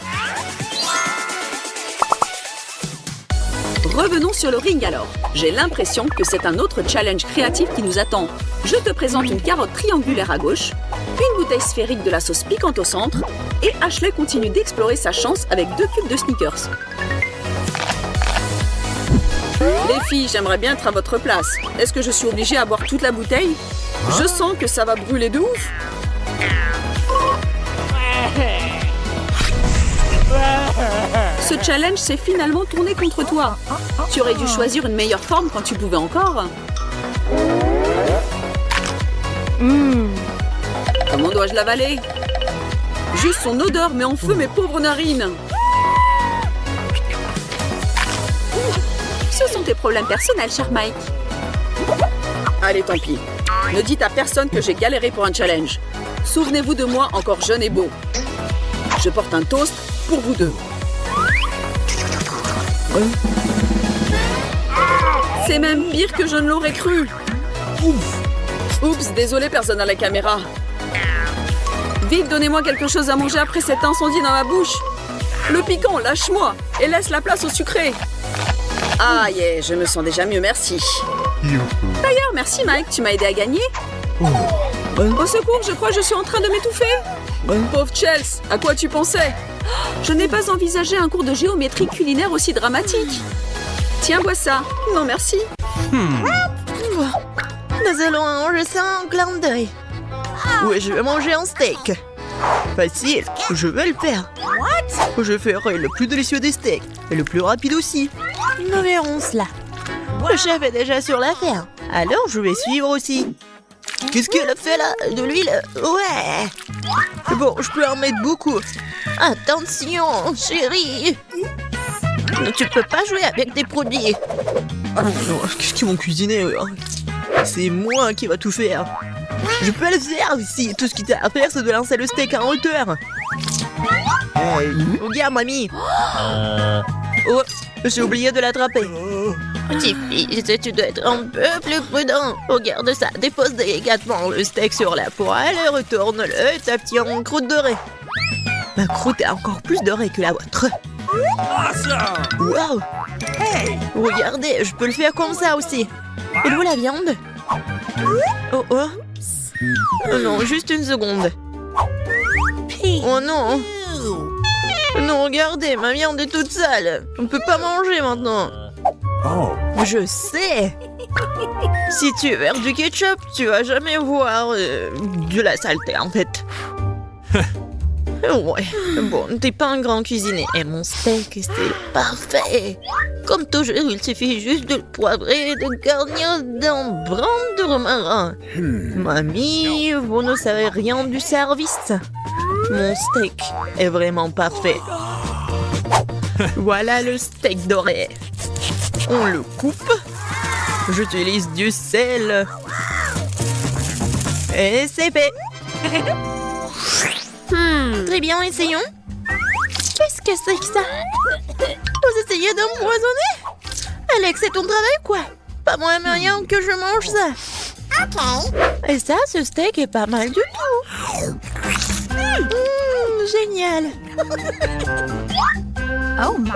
Revenons sur le ring alors. J'ai l'impression que c'est un autre challenge créatif qui nous attend. Je te présente une carotte triangulaire à gauche, une bouteille sphérique de la sauce piquante au centre, et Ashley continue d'explorer sa chance avec 2 cubes de Snickers. Les filles, j'aimerais bien être à votre place. Est-ce que je suis obligée à boire toute la bouteille? Je sens que ça va brûler de ouf. Ce challenge s'est finalement tourné contre toi. Tu aurais dû choisir une meilleure forme quand tu pouvais encore. Comment dois-je l'avaler? Juste son odeur met en feu mes pauvres narines. Ce sont tes problèmes personnels, cher Mike. Allez, tant pis. Ne dites à personne que j'ai galéré pour un challenge. Souvenez-vous de moi encore jeune et beau. Je porte un toast pour vous deux. C'est même pire que je ne l'aurais cru. Oups, désolé, personne à la caméra. Vite, donnez-moi quelque chose à manger après cet incendie dans ma bouche. Le piquant, lâche-moi et laisse la place au sucré. Ah, yeah, je me sens déjà mieux, merci. D'ailleurs, merci Mike, tu m'as aidé à gagner. Au secours, je crois que je suis en train de m'étouffer. Pauvre Chelsea, à quoi tu pensais? Je n'ai pas envisagé un cours de géométrie culinaire aussi dramatique. Tiens, bois ça. Non, merci. Nous allons manger ça en clin d'œil. Ouais, je vais manger un steak. Facile, je vais le faire. Je ferai le plus délicieux des steaks et le plus rapide aussi. Nous verrons cela. Le chef est déjà sur l'affaire, alors je vais suivre aussi. Qu'est-ce qu'elle a fait là? De l'huile? Ouais. Bon, je peux en mettre beaucoup. Attention, chérie. Tu peux pas jouer avec tes produits. Ah non, qu'est-ce qu'ils vont cuisiner? C'est moi qui va tout faire. Je peux le faire aussi. Tout ce qu'il y a à faire, c'est de lancer le steak en hauteur. Hey, regarde, mamie. Oh, j'ai oublié de l'attraper. Petit fils, tu dois être un peu plus prudent. Regarde ça, dépose délicatement le steak sur la poêle, retourne-le, tape-t-il en croûte dorée. Ma croûte est encore plus dorée que la vôtre. Wow! Hey! Regardez, je peux le faire comme ça aussi. Et où la viande? Oh oh! Oh non, juste une seconde. Oh non! Non, regardez, ma viande est toute sale. On peut pas manger maintenant. Je sais. Si tu verses du ketchup, tu vas jamais voir de la saleté en fait. Ouais, bon, t'es pas un grand cuisinier. Et mon steak, c'est parfait. Comme toujours, il suffit juste de le poivrer et de garnir d'un brin de romarin. Mamie, vous ne savez rien du service. Mon steak est vraiment parfait. Voilà le steak doré. On le coupe. J'utilise du sel. Et c'est fait. Très bien, essayons. Qu'est-ce que c'est que ça? Vous essayez d'empoisonner? Alex, c'est ton travail, quoi? Pas moins moyen que je mange ça. Et ça, ce steak est pas mal du tout. Génial.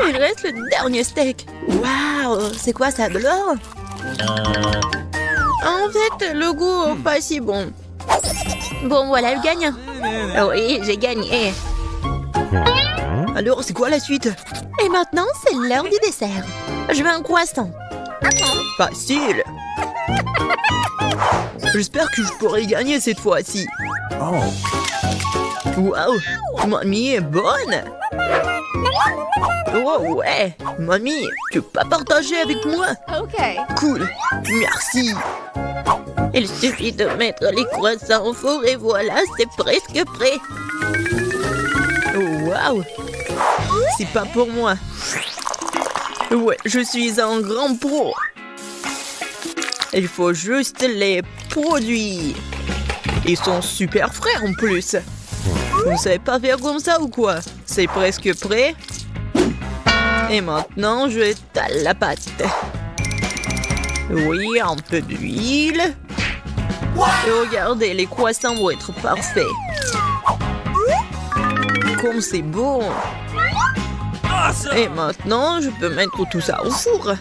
Il reste le dernier steak. Waouh, c'est quoi ça, de l'or? En fait, le goût pas si bon. Bon, voilà le gagnant. Oui, j'ai gagné. Alors, c'est quoi la suite? Et maintenant, c'est l'heure du dessert. Je veux un croissant. Facile. J'espère que je pourrai gagner cette fois-ci. Waouh, mamie est bonne. Oh ouais, mamie, tu peux pas partager avec moi? Cool, merci. Il suffit de mettre les croissants au four et voilà, c'est presque prêt. Oh, waouh, c'est pas pour moi. Ouais, je suis un grand pro. Il faut juste les produits. Ils sont super frais en plus. Vous ne savez pas faire comme ça ou quoi? C'est presque prêt. Et maintenant, je étale la pâte. Oui, un peu d'huile. Et regardez, les croissants vont être parfaits. Comme c'est bon. Et maintenant, je peux mettre tout ça au four.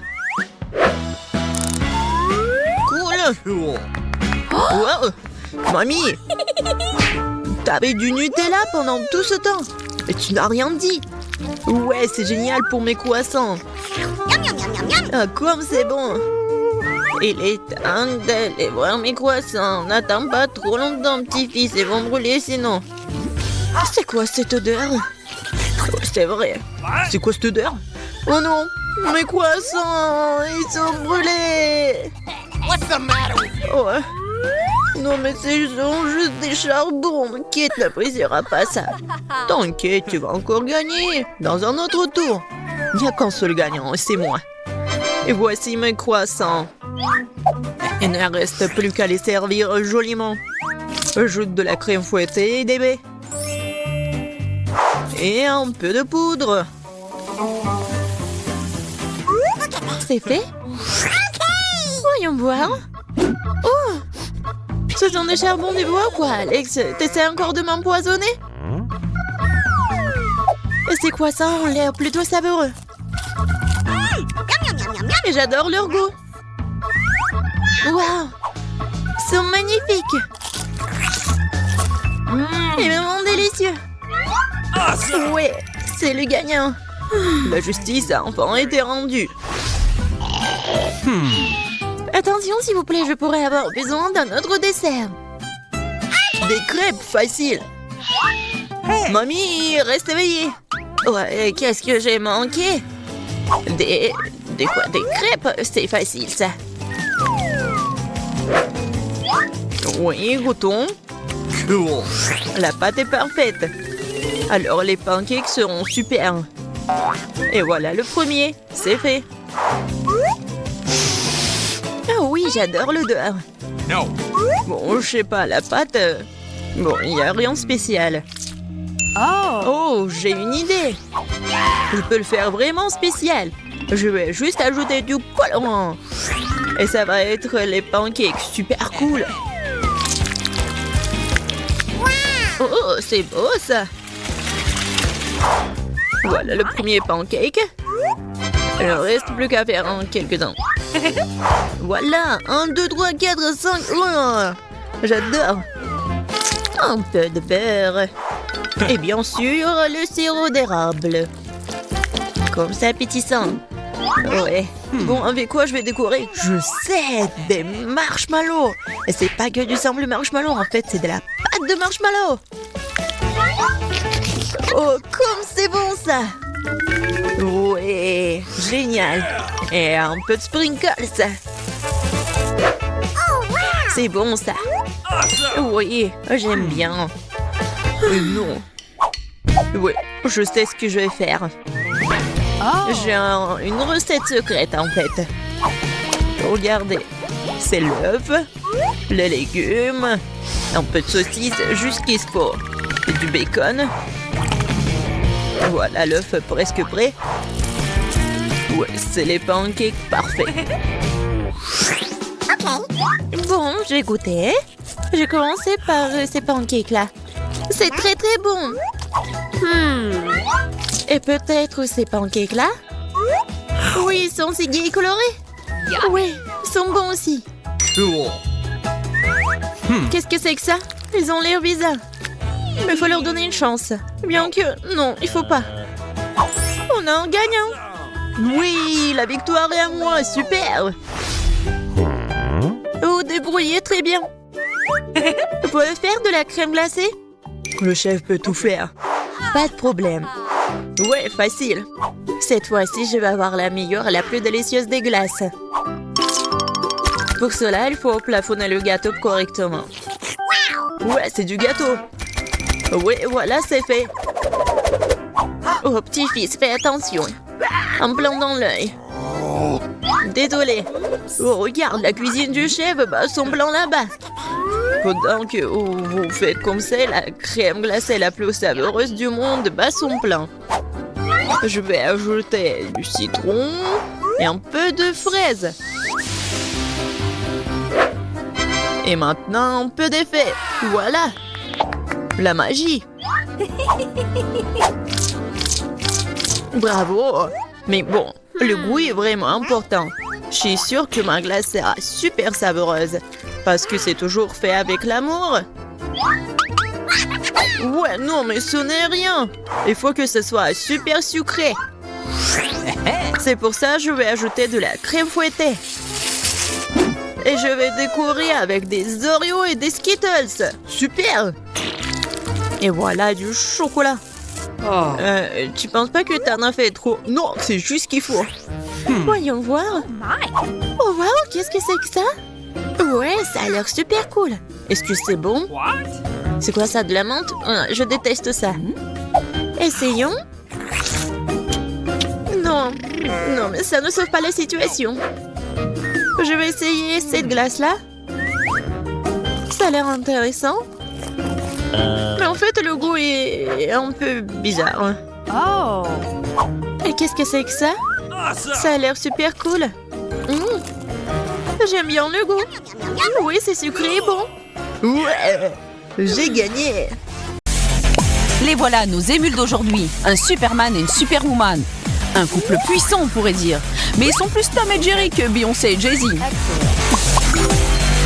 Cool. Wow. Mamie, t'avais du Nutella pendant tout ce temps. Et tu n'as rien dit. Ouais, c'est génial pour mes croissants. Ah, comme c'est bon. Il est temps d'aller voir mes croissants. N'attends pas trop longtemps, petit-fils, ils vont brûler sinon. C'est quoi cette odeur? Oh, c'est vrai. C'est quoi cette odeur? Oh non, mes croissants, ils sont brûlés. Oh, non mais c'est juste des charbons. T'inquiète, n'appréciera pas ça. T'inquiète, tu vas encore gagner. Dans un autre tour. Il n'y a qu'un seul gagnant, et c'est moi. Et voici mes croissants. Il ne reste plus qu'à les servir joliment. Ajoute de la crème fouettée et des baies. Et un peu de poudre. C'est fait? Voyons voir. Oh! Ce sont des charbons du bois, quoi, Alex? T'essaies encore de m'empoisonner? Ces croissants ont l'air plutôt savoureux. Et j'adore leur goût. Waouh! Ils sont magnifiques. Et vraiment délicieux. Ouais, c'est le gagnant. La justice a enfin été rendue. Attention, s'il vous plaît, je pourrais avoir besoin d'un autre dessert. Des crêpes, facile. Mamie, reste éveillée. Ouais, qu'est-ce que j'ai manqué? Des quoi? Des crêpes? C'est facile, ça. Oui, goûtons. Cool. La pâte est parfaite. Alors, les pancakes seront super. Et voilà le premier. C'est fait. Ah oui, j'adore l'odeur. Bon, je sais pas, la pâte... Bon, il n'y a rien de spécial. Oh, j'ai une idée. Je peux le faire vraiment spécial. Je vais juste ajouter du colorant. Et ça va être les pancakes super cool. Oh, c'est beau ça. Voilà le premier pancake. Il ne reste plus qu'à faire quelques-uns. Voilà, 1, 2, 3, 4, 5. Oh, j'adore. Un peu de beurre. Et bien sûr, le sirop d'érable. Comme ça, appétissant. Ouais. Bon, avec quoi je vais décorer? Je sais, des marshmallows. Et c'est pas que du simple marshmallow, en fait, c'est de la pâte de marshmallow. Oh, comme c'est bon, ça. Ouais, génial. Et un peu de sprinkles. C'est bon, ça. Oui, j'aime bien. Non. Oui, je sais ce que je vais faire. J'ai une recette secrète, en fait. Regardez. C'est l'œuf, les légumes, un peu de saucisse, juste qu'il faut. Et du bacon. Voilà l'œuf presque prêt. Ouais, c'est les pancakes parfaits. Bon, j'ai goûté. J'ai commencé par ces pancakes-là. C'est très très bon. Et peut-être ces pancakes-là? Oui, ils sont si gais et colorés. Oui, ils sont bons aussi. Qu'est-ce que c'est que ça? Ils ont l'air bizarres. Mais il faut leur donner une chance. Bien que... Non, il faut pas. On a un gagnant. Oui, la victoire est à moi. Super. Oh, débrouillez très bien. Vous pouvez faire de la crème glacée? Le chef peut tout faire. Pas de problème. Ouais, facile. Cette fois-ci, je vais avoir la meilleure et la plus délicieuse des glaces. Pour cela, il faut plafonner le gâteau correctement. Ouais, c'est du gâteau. Oui, voilà, c'est fait. Oh, petit-fils, fais attention. En plein dans l'œil. Désolé. Oh, regarde, la cuisine du chef bat son plan là-bas. Pendant que vous faites comme ça, la crème glacée la plus savoureuse du monde bat son plein. Je vais ajouter du citron et un peu de fraise. Et maintenant, un peu d'effet. Voilà. La magie. Bravo. Mais bon, le goût est vraiment important. Je suis sûre que ma glace sera super savoureuse. Parce que c'est toujours fait avec l'amour. Ouais, non, mais ce n'est rien. Il faut que ce soit super sucré. C'est pour ça que je vais ajouter de la crème fouettée. Et je vais décorer avec des Oreos et des Skittles. Super. Et voilà du chocolat. Tu penses pas que t'en as fait trop? Non, c'est juste ce qu'il faut. Voyons voir. Oh wow, qu'est-ce que c'est que ça? Ouais, ça a l'air super cool. Est-ce que c'est bon? C'est quoi ça, de la menthe? Je déteste ça. Essayons. Non, Non, non, mais ça ne sauve pas la situation. Je vais essayer cette glace-là. Ça a l'air intéressant. Mais en fait, le goût est un peu bizarre. Oh! Et qu'est-ce que c'est que ça? Ça a l'air super cool. J'aime bien le goût. Oui, c'est sucré et bon. Ouais, j'ai gagné. Les voilà, nos émules d'aujourd'hui. Un Superman et une Superwoman. Un couple puissant, on pourrait dire. Mais ils sont plus Tom et Jerry que Beyoncé et Jay-Z.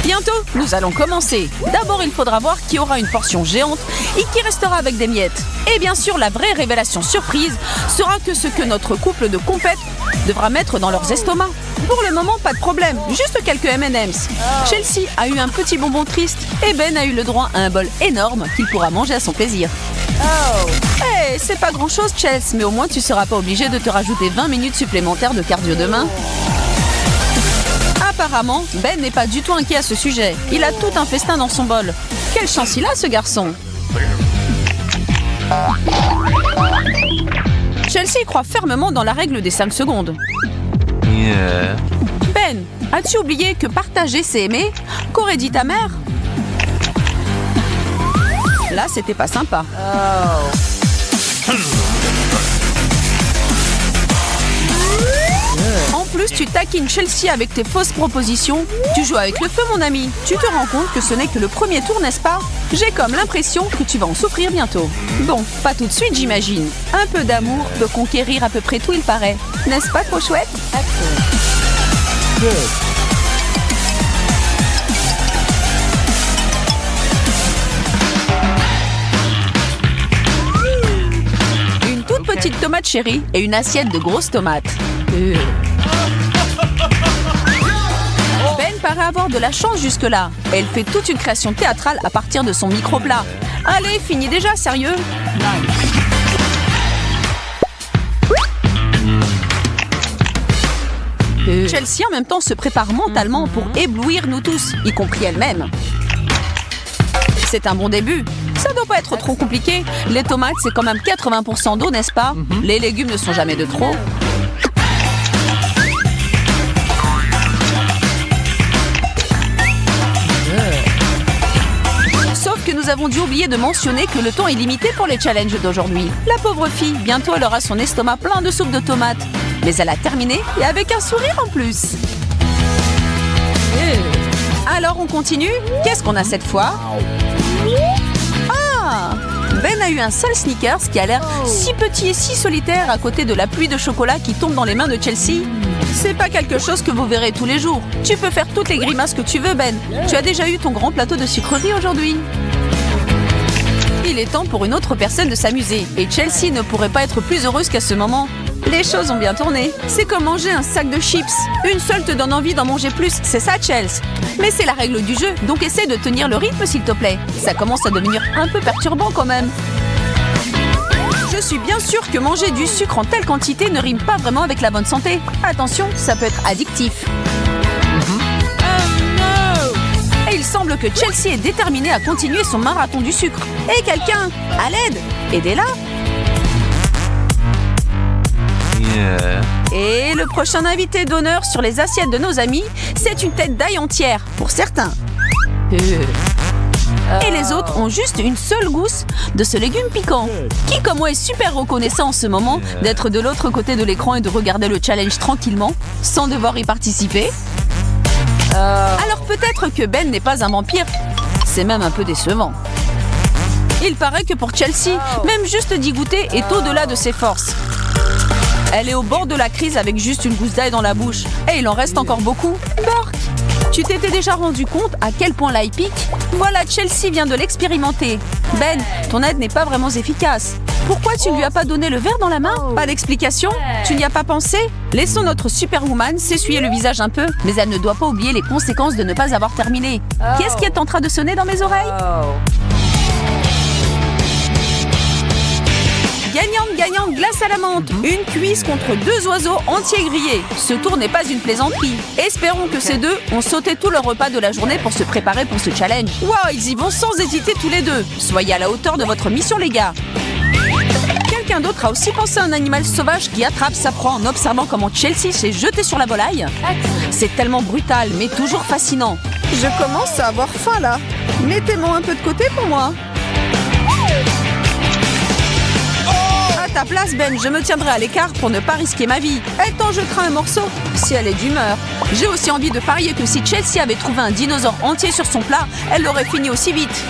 Bientôt, nous allons commencer. D'abord, il faudra voir qui aura une portion géante et qui restera avec des miettes. Et bien sûr, la vraie révélation surprise sera que ce que notre couple de compètes devra mettre dans leurs estomacs. Pour le moment, pas de problème, juste quelques M&M's. Chelsea a eu un petit bonbon triste et Ben a eu le droit à un bol énorme qu'il pourra manger à son plaisir. Hey, c'est pas grand-chose, Chelsea, mais au moins tu seras pas obligé de te rajouter 20 minutes supplémentaires de cardio demain. Apparemment, Ben n'est pas du tout inquiet à ce sujet. Il a tout un festin dans son bol. Quelle chance il a, ce garçon! Chelsea croit fermement dans la règle des 5 secondes. Ben, as-tu oublié que partager c'est aimer? Qu'aurait dit ta mère? Là, c'était pas sympa. En plus, tu taquines Chelsea avec tes fausses propositions. Tu joues avec le feu, mon ami. Tu te rends compte que ce n'est que le premier tour, n'est-ce pas? J'ai comme l'impression que tu vas en souffrir bientôt. Bon, pas tout de suite, j'imagine. Un peu d'amour peut conquérir à peu près tout, il paraît. N'est-ce pas trop chouette? Une toute petite tomate chérie et une assiette de grosses tomates. Ben paraît avoir de la chance jusque-là. Elle fait toute une création théâtrale à partir de son micro-plat. Allez, finis déjà, sérieux? Chelsea en même temps se prépare mentalement pour éblouir nous tous, y compris elle-même. C'est un bon début. Ça doit pas être trop compliqué. Les tomates, c'est quand même 80% d'eau, n'est-ce pas? Les légumes ne sont jamais de trop. Sauf que nous avons dû oublier de mentionner que le temps est limité pour les challenges d'aujourd'hui. La pauvre fille, bientôt elle aura son estomac plein de soupe de tomates. Mais elle a terminé et avec un sourire en plus. Alors on continue? Qu'est-ce qu'on a cette fois? Ah! Ben a eu un sale Snickers qui a l'air si petit et si solitaire à côté de la pluie de chocolat qui tombe dans les mains de Chelsea. C'est pas quelque chose que vous verrez tous les jours. Tu peux faire toutes les grimaces que tu veux, Ben. Tu as déjà eu ton grand plateau de sucreries aujourd'hui. Il est temps pour une autre personne de s'amuser. Et Chelsea ne pourrait pas être plus heureuse qu'à ce moment. Les choses ont bien tourné. C'est comme manger un sac de chips. Une seule te donne envie d'en manger plus, c'est ça, Chelsea. Mais c'est la règle du jeu, donc essaie de tenir le rythme, s'il te plaît. Ça commence à devenir un peu perturbant quand même. Je suis bien sûre que manger du sucre en telle quantité ne rime pas vraiment avec la bonne santé. Attention, ça peut être addictif. Et il semble que Chelsea est déterminée à continuer son marathon du sucre. Et quelqu'un, à l'aide, aidez-la. Et le prochain invité d'honneur sur les assiettes de nos amis, c'est une tête d'ail entière, pour certains. Et les autres ont juste une seule gousse de ce légume piquant. Qui comme moi est super reconnaissant en ce moment d'être de l'autre côté de l'écran et de regarder le challenge tranquillement, sans devoir y participer? Alors peut-être que Ben n'est pas un vampire. C'est même un peu décevant. Il paraît que pour Chelsea, même juste d'y goûter est au-delà de ses forces. Elle est au bord de la crise avec juste une gousse d'ail dans la bouche. Et il en reste encore beaucoup. Bork, tu t'étais déjà rendu compte à quel point l'ail pique? Voilà, Chelsea vient de l'expérimenter. Ben, ton aide n'est pas vraiment efficace. Pourquoi tu ne lui as pas donné le verre dans la main? Pas d'explication? Tu n'y as pas pensé? Laissons notre Superwoman s'essuyer le visage un peu, mais elle ne doit pas oublier les conséquences de ne pas avoir terminé. Qu'est-ce qui est en train de sonner dans mes oreilles? Gagnante, glace à la menthe. Une cuisse contre 2 oiseaux entiers grillés. Ce tour n'est pas une plaisanterie. Espérons que ces deux ont sauté tout leur repas de la journée pour se préparer pour ce challenge. Waouh, ils y vont sans hésiter tous les deux. Soyez à la hauteur de votre mission, les gars. Quelqu'un d'autre a aussi pensé à un animal sauvage qui attrape sa proie en observant comment Chelsea s'est jetée sur la volaille. C'est tellement brutal, mais toujours fascinant. Je commence à avoir faim là. Mettez-moi un peu de côté pour moi. À ta place, Ben, je me tiendrai à l'écart pour ne pas risquer ma vie. Et tant je crains un morceau, si elle est d'humeur. J'ai aussi envie de parier que si Chelsea avait trouvé un dinosaure entier sur son plat, elle l'aurait fini aussi vite.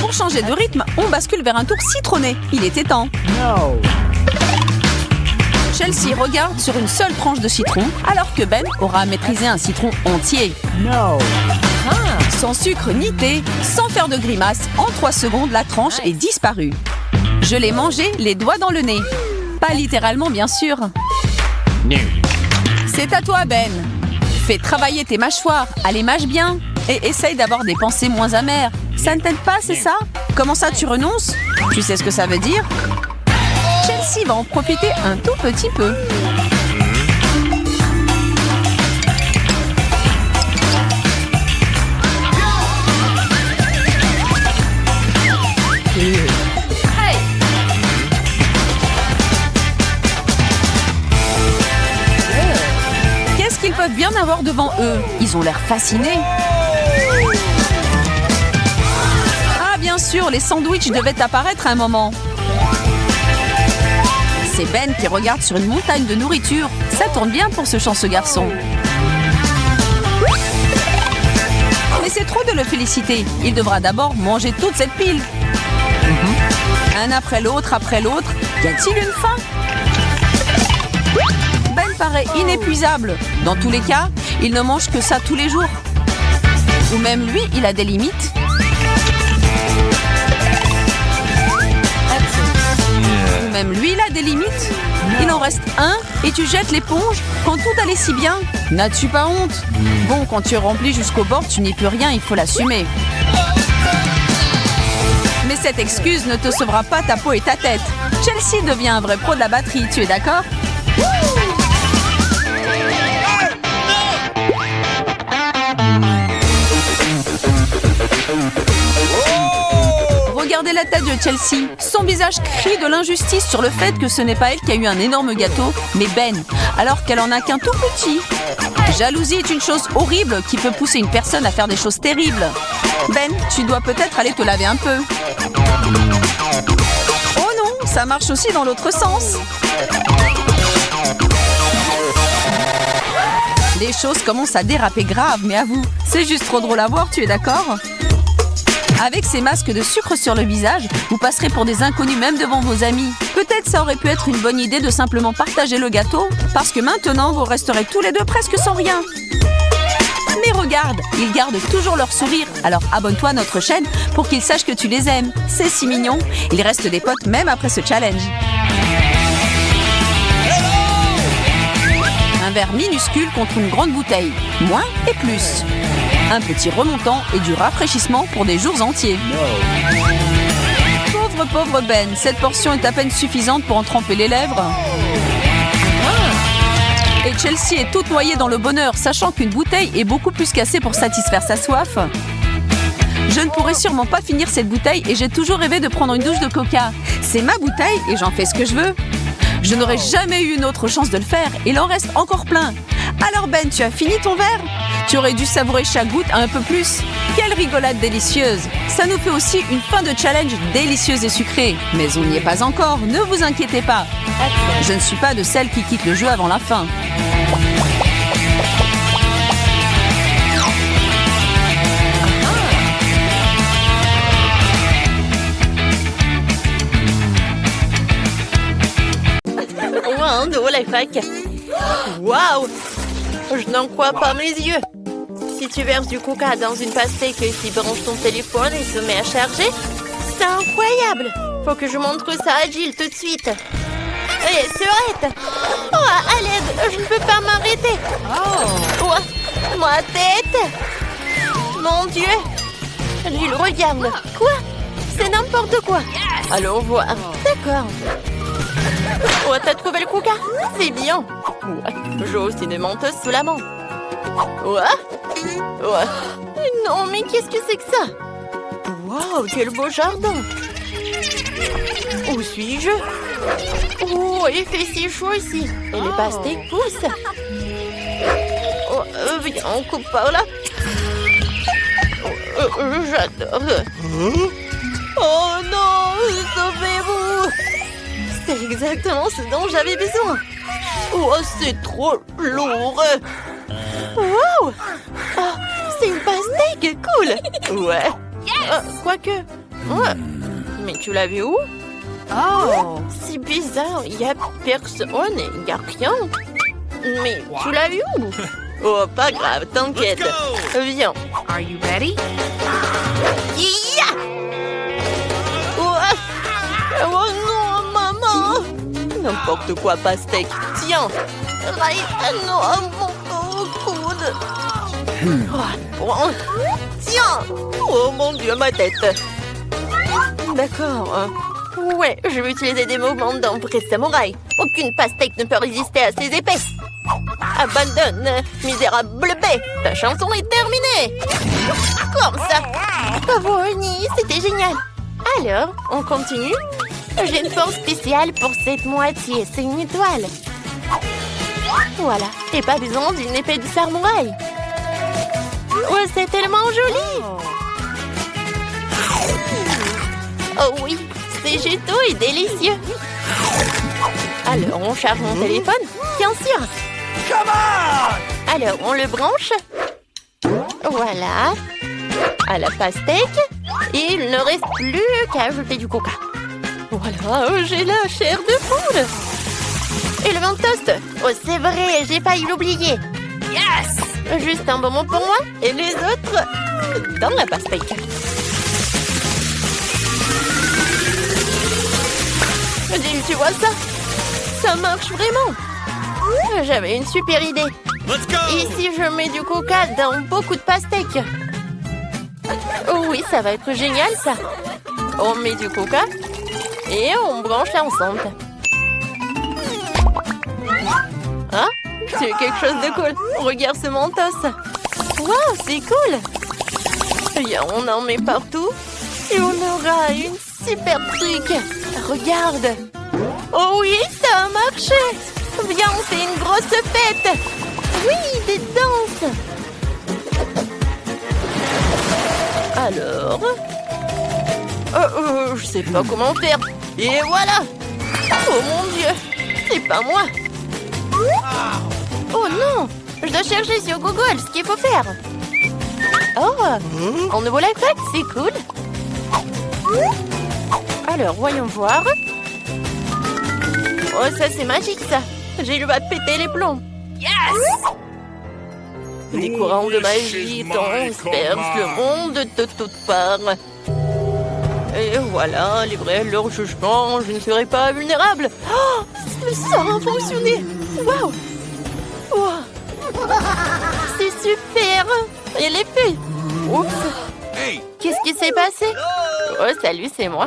Pour changer de rythme, on bascule vers un tour citronné. Il était temps. Chelsea regarde sur une seule tranche de citron, alors que Ben aura maîtrisé un citron entier. Sans sucre ni thé, sans faire de grimace, en 3 secondes, la tranche est disparue. Je l'ai mangé, les doigts dans le nez. Pas littéralement, bien sûr. C'est à toi, Ben. Fais travailler tes mâchoires, allez mâche bien. Et essaye d'avoir des pensées moins amères. Ça ne t'aide pas, c'est ça? Comment ça, tu renonces? Tu sais ce que ça veut dire? Chelsea va en profiter un tout petit peu. Qu'est-ce qu'ils peuvent bien avoir devant eux? Ils ont l'air fascinés. Ah, bien sûr, les sandwichs devaient apparaître à un moment. C'est Ben qui regarde sur une montagne de nourriture. Ça tourne bien pour ce chanceux garçon. Mais c'est trop de le féliciter. Il devra d'abord manger toute cette pile. Un après l'autre, y a-t-il une fin? Ben paraît inépuisable. Dans tous les cas, il ne mange que ça tous les jours. Ou même lui, il a des limites. Ou même lui, il a des limites. Il en reste un et tu jettes l'éponge quand tout allait si bien. N'as-tu pas honte? Bon, quand tu es rempli jusqu'au bord, tu n'y peux rien, il faut l'assumer. Mais cette excuse ne te sauvera pas ta peau et ta tête. Chelsea devient un vrai pro de la batterie, tu es d'accord? Regardez la tête de Chelsea. Son visage crie de l'injustice sur le fait que ce n'est pas elle qui a eu un énorme gâteau, mais Ben, alors qu'elle en a qu'un tout petit. Jalousie est une chose horrible qui peut pousser une personne à faire des choses terribles. Ben, tu dois peut-être aller te laver un peu. Oh non, ça marche aussi dans l'autre sens. Les choses commencent à déraper grave, mais avoue, c'est juste trop drôle à voir, tu es d'accord? Avec ces masques de sucre sur le visage, vous passerez pour des inconnus même devant vos amis. Peut-être ça aurait pu être une bonne idée de simplement partager le gâteau, parce que maintenant vous resterez tous les deux presque sans rien. Mais regarde, ils gardent toujours leur sourire, alors abonne-toi à notre chaîne pour qu'ils sachent que tu les aimes. C'est si mignon, ils restent des potes même après ce challenge. Un verre minuscule contre une grande bouteille, moins et plus. Un petit remontant et du rafraîchissement pour des jours entiers. Pauvre Ben, cette portion est à peine suffisante pour en tremper les lèvres. Et Chelsea est toute noyée dans le bonheur, sachant qu'une bouteille est beaucoup plus qu'assez pour satisfaire sa soif. Je ne pourrai sûrement pas finir cette bouteille et j'ai toujours rêvé de prendre une douche de coca. C'est ma bouteille et j'en fais ce que je veux. Je n'aurais jamais eu une autre chance de le faire et il en reste encore plein. Alors Ben, tu as fini ton verre? Tu aurais dû savourer chaque goutte un peu plus. Quelle rigolade délicieuse! Ça nous fait aussi une fin de challenge délicieuse et sucrée. Mais on n'y est pas encore, ne vous inquiétez pas. Je ne suis pas de celles qui quittent le jeu avant la fin. Waouh! Je n'en crois pas mes yeux. Si tu verses du coca dans une pastèque et qui branche ton téléphone et se met à charger, c'est incroyable. Faut que je montre ça à Jill tout de suite. Hé, Serette! Oh, à l'aide, je ne peux pas m'arrêter. Oh, ma tête! Mon Dieu! Jill, regarde. Quoi? C'est n'importe quoi. Allons voir. D'accord. Oh, t'as trouvé le coca? C'est bien. Ouais, j'ai aussi des menteuses sous la main. Ouais. Non, non, mais qu'est-ce que c'est que ça? Waouh, quel beau jardin! Où suis-je? Oh, il fait si chaud ici. Et les pastèques poussent. Oh, viens, on coupe par là. J'adore. Oh non, sauvez-vous! C'est exactement ce dont j'avais besoin. Oh, c'est trop lourd. Wow! Oh, c'est une pastèque, cool. Ouais. Quoique. Ouais. Mais tu l'as vu où? Oh, c'est bizarre. Il n'y a personne. Il n'y a rien. Mais tu l'as vu où? Oh, pas grave, t'inquiète. Viens. Are you ready? Yeah! Oh non, maman! N'importe quoi, pastèque. Tiens. Non, mon coude. Oh, tiens! Oh mon Dieu, ma tête. D'accord. Ouais, je vais utiliser des mouvements d'un vrai samouraï. Aucune pastèque ne peut résister à ces épées. Abandonne, misérable bête. Ta chanson est terminée. Comme ça. Bravo, Ernie, c'était génial. Alors, on continue? J'ai une force spéciale pour cette moitié. C'est une étoile. Voilà. Et pas besoin d'une épée de samouraï. Oh, c'est tellement joli. Oh oui, c'est juteux et délicieux. Alors, on charge mon téléphone? Bien sûr. Alors, on le branche. Voilà. À la pastèque. Et il ne reste plus qu'à ajouter du coca. Voilà, j'ai la chair de poule. Et le vin de toast. Oh, c'est vrai, j'ai failli l'oublier. Yes! Juste un moment pour moi et les autres dans la pastèque. Tu vois ça? Ça marche vraiment. J'avais une super idée. Ici, je mets du coca dans beaucoup de pastèques. Oh oui, ça va être génial, ça. On met du coca et on branche ensemble. Hein? C'est quelque chose de cool. Regarde ce mentos. Waouh, c'est cool. Bien, on en met partout et on aura une super truc. Regarde. Oh oui, ça a marché. Viens, on fait une grosse fête. Oui, des danses. Alors... je sais pas comment faire. Et voilà. Oh mon Dieu, c'est pas moi. Oh non, je dois chercher sur Google ce qu'il faut faire. Oh, on ouvre la coque, c'est cool. Alors, voyons voir. Oh, ça c'est magique ça. J'ai le bas de péter les plombs. Yes! Des courants de magie transpercent le monde de toutes parts. Et voilà, livré à leur jugement, je ne serai pas vulnérable. Oh, le sort a fonctionné. Waouh! Wow. C'est super. Et l'effet. Oups. Qu'est-ce qui s'est passé? Oh, salut, c'est moi.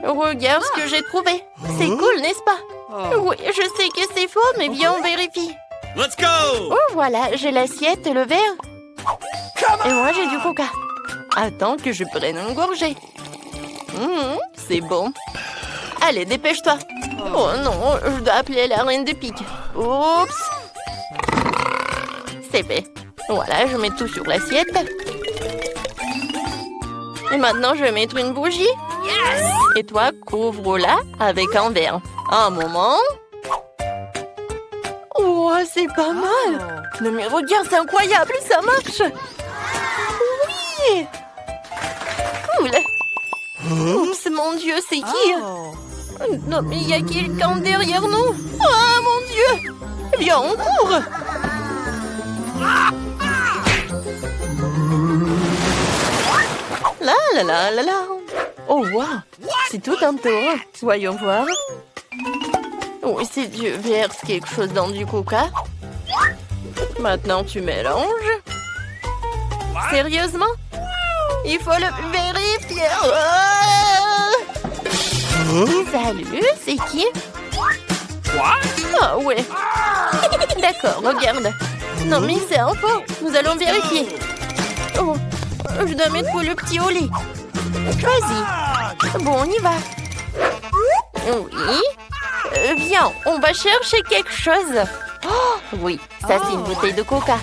Regarde ce que j'ai trouvé. C'est cool, n'est-ce pas? Oui, je sais que c'est faux, mais viens, on vérifie. Let's go! Oh, voilà, j'ai l'assiette et le verre. Et moi, j'ai du coca. Attends que je prenne une gorgée. C'est bon. Allez, dépêche-toi. Oh non, je dois appeler la reine de pique. Oups. C'est fait. Voilà, je mets tout sur l'assiette. Et maintenant, je vais mettre une bougie. Yes! Et toi, couvre-la avec un verre. Un moment. Oh, c'est pas mal. Non mais regarde, c'est incroyable, ça marche. Oui. Cool. Oups, mon Dieu, c'est qui? Non mais il y a quelqu'un derrière nous. Oh, mon Dieu. Viens, on court. La la la la la. Oh, wow. C'est tout un tour. Voyons voir. Oui, c'est Dieu verse quelque chose dans du coca. Maintenant, tu mélanges. Sérieusement? Il faut le vérifier. Salut, c'est qui? Ah ouais. D'accord, regarde. Non mais c'est un faux. Nous allons vérifier. Oh, je dois mettre le petit au lait. Choisis. Bon, on y va. Oui. Viens, on va chercher quelque chose. Oh, oui, ça c'est une bouteille de coca.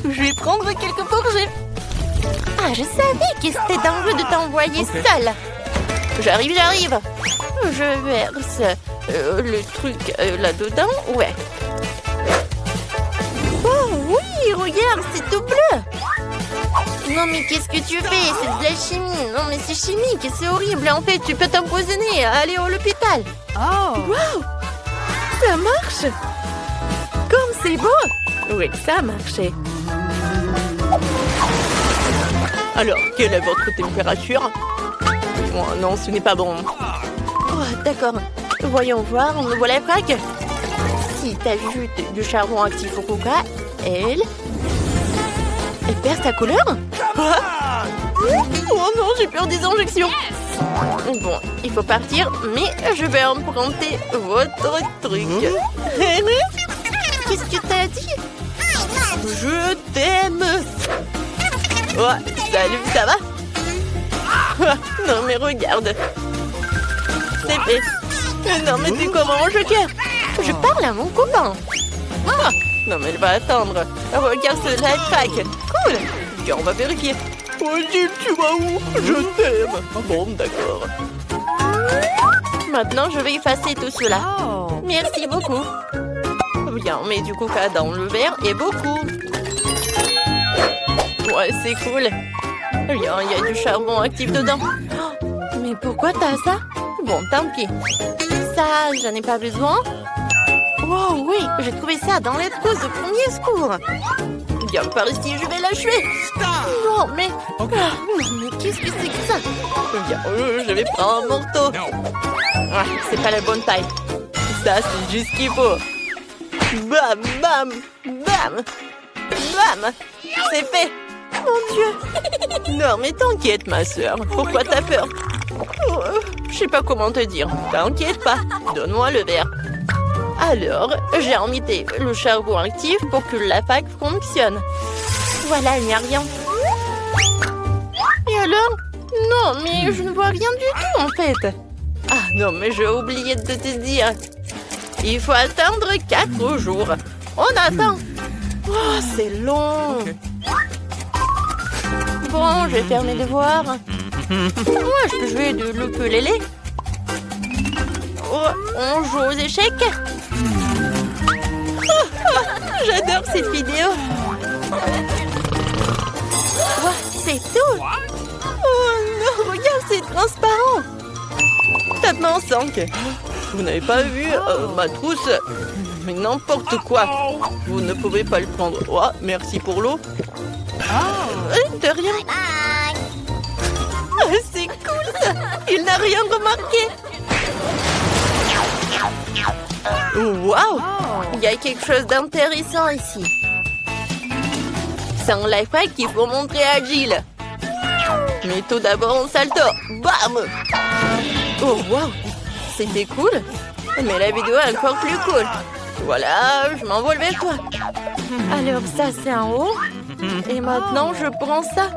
Je vais prendre quelques gorgées. Ah, je savais que c'était dangereux de t'envoyer seule. J'arrive. Je verse le truc là-dedans. Ouais. Oh oui, regarde, c'est tout bleu. Non mais qu'est-ce que tu fais? C'est de la chimie. Non mais c'est chimique, c'est horrible. En fait, tu peux t'empoisonner. Aller à l'hôpital. Oh. Wow, ça marche. Comme c'est beau. Oui, ça a marché. Alors, quelle est votre température? Oh, non, ce n'est pas bon. Oh, d'accord. Voyons voir, on ouvre la plaque. Si tu ajoutes du charbon actif au coca, elle perd sa couleur. Oh non, j'ai peur des injections. Bon, il faut partir, mais je vais emprunter votre truc. Qu'est-ce que t'as dit? Je t'aime. Oh, salut, ça va? Non, mais regarde. C'est fait. Non, mais t'es comment mon joker? Je parle à mon copain. Ah, non, mais elle va attendre. Regarde ce live track. Cool. Viens, on va vérifier. Oh, Gilles, tu vas où? Je t'aime. Bon, d'accord. Maintenant, je vais effacer tout cela. Merci beaucoup. Viens, on met du coca dans le verre et beaucoup. Ouais, c'est cool. Il y a du charbon actif dedans. Oh, mais pourquoi t'as ça? Bon, tant pis. Ça, j'en ai pas besoin. Wow, oui, j'ai trouvé ça dans les trousses de premier secours. Viens par ici, je vais l'achever. Non, mais... non, mais qu'est-ce que c'est que ça? Viens, je vais prendre un morceau. Ouais, c'est pas la bonne taille. Ça, c'est juste ce qu'il faut. Bam, bam, bam, bam. C'est fait. Mon Dieu. Non, mais t'inquiète, ma sœur. Pourquoi t'as peur? Oh, je sais pas comment te dire. T'inquiète pas. Donne-moi le verre. Alors, j'ai remis le charbon actif pour que la fac fonctionne. Voilà, il n'y a rien. Et alors? Non, mais je ne vois rien du tout, en fait. Ah non, mais j'ai oublié de te dire. Il faut attendre 4 jours. On attend. Oh, c'est long. Bon, je vais faire mes devoirs. Moi, je peux jouer de l'ukulélé. Oh, on joue aux échecs. J'adore cette vidéo. Oh, c'est tout. Oh non, regarde, c'est transparent. Tape-moi en 5. Vous n'avez pas vu ma trousse? Mais n'importe quoi. Vous ne pouvez pas le prendre. Oh, merci pour l'eau. De rien. C'est cool ça. Il n'a rien remarqué. Waouh! Il y a quelque chose d'intéressant ici. C'est un life hack qu'il faut montrer à Gilles. Mais tout d'abord, on salto. Bam! Oh, waouh! C'était cool. Mais la vidéo est encore plus cool. Voilà, je m'envole vers toi. Alors ça, c'est en haut. Et maintenant, je prends ça.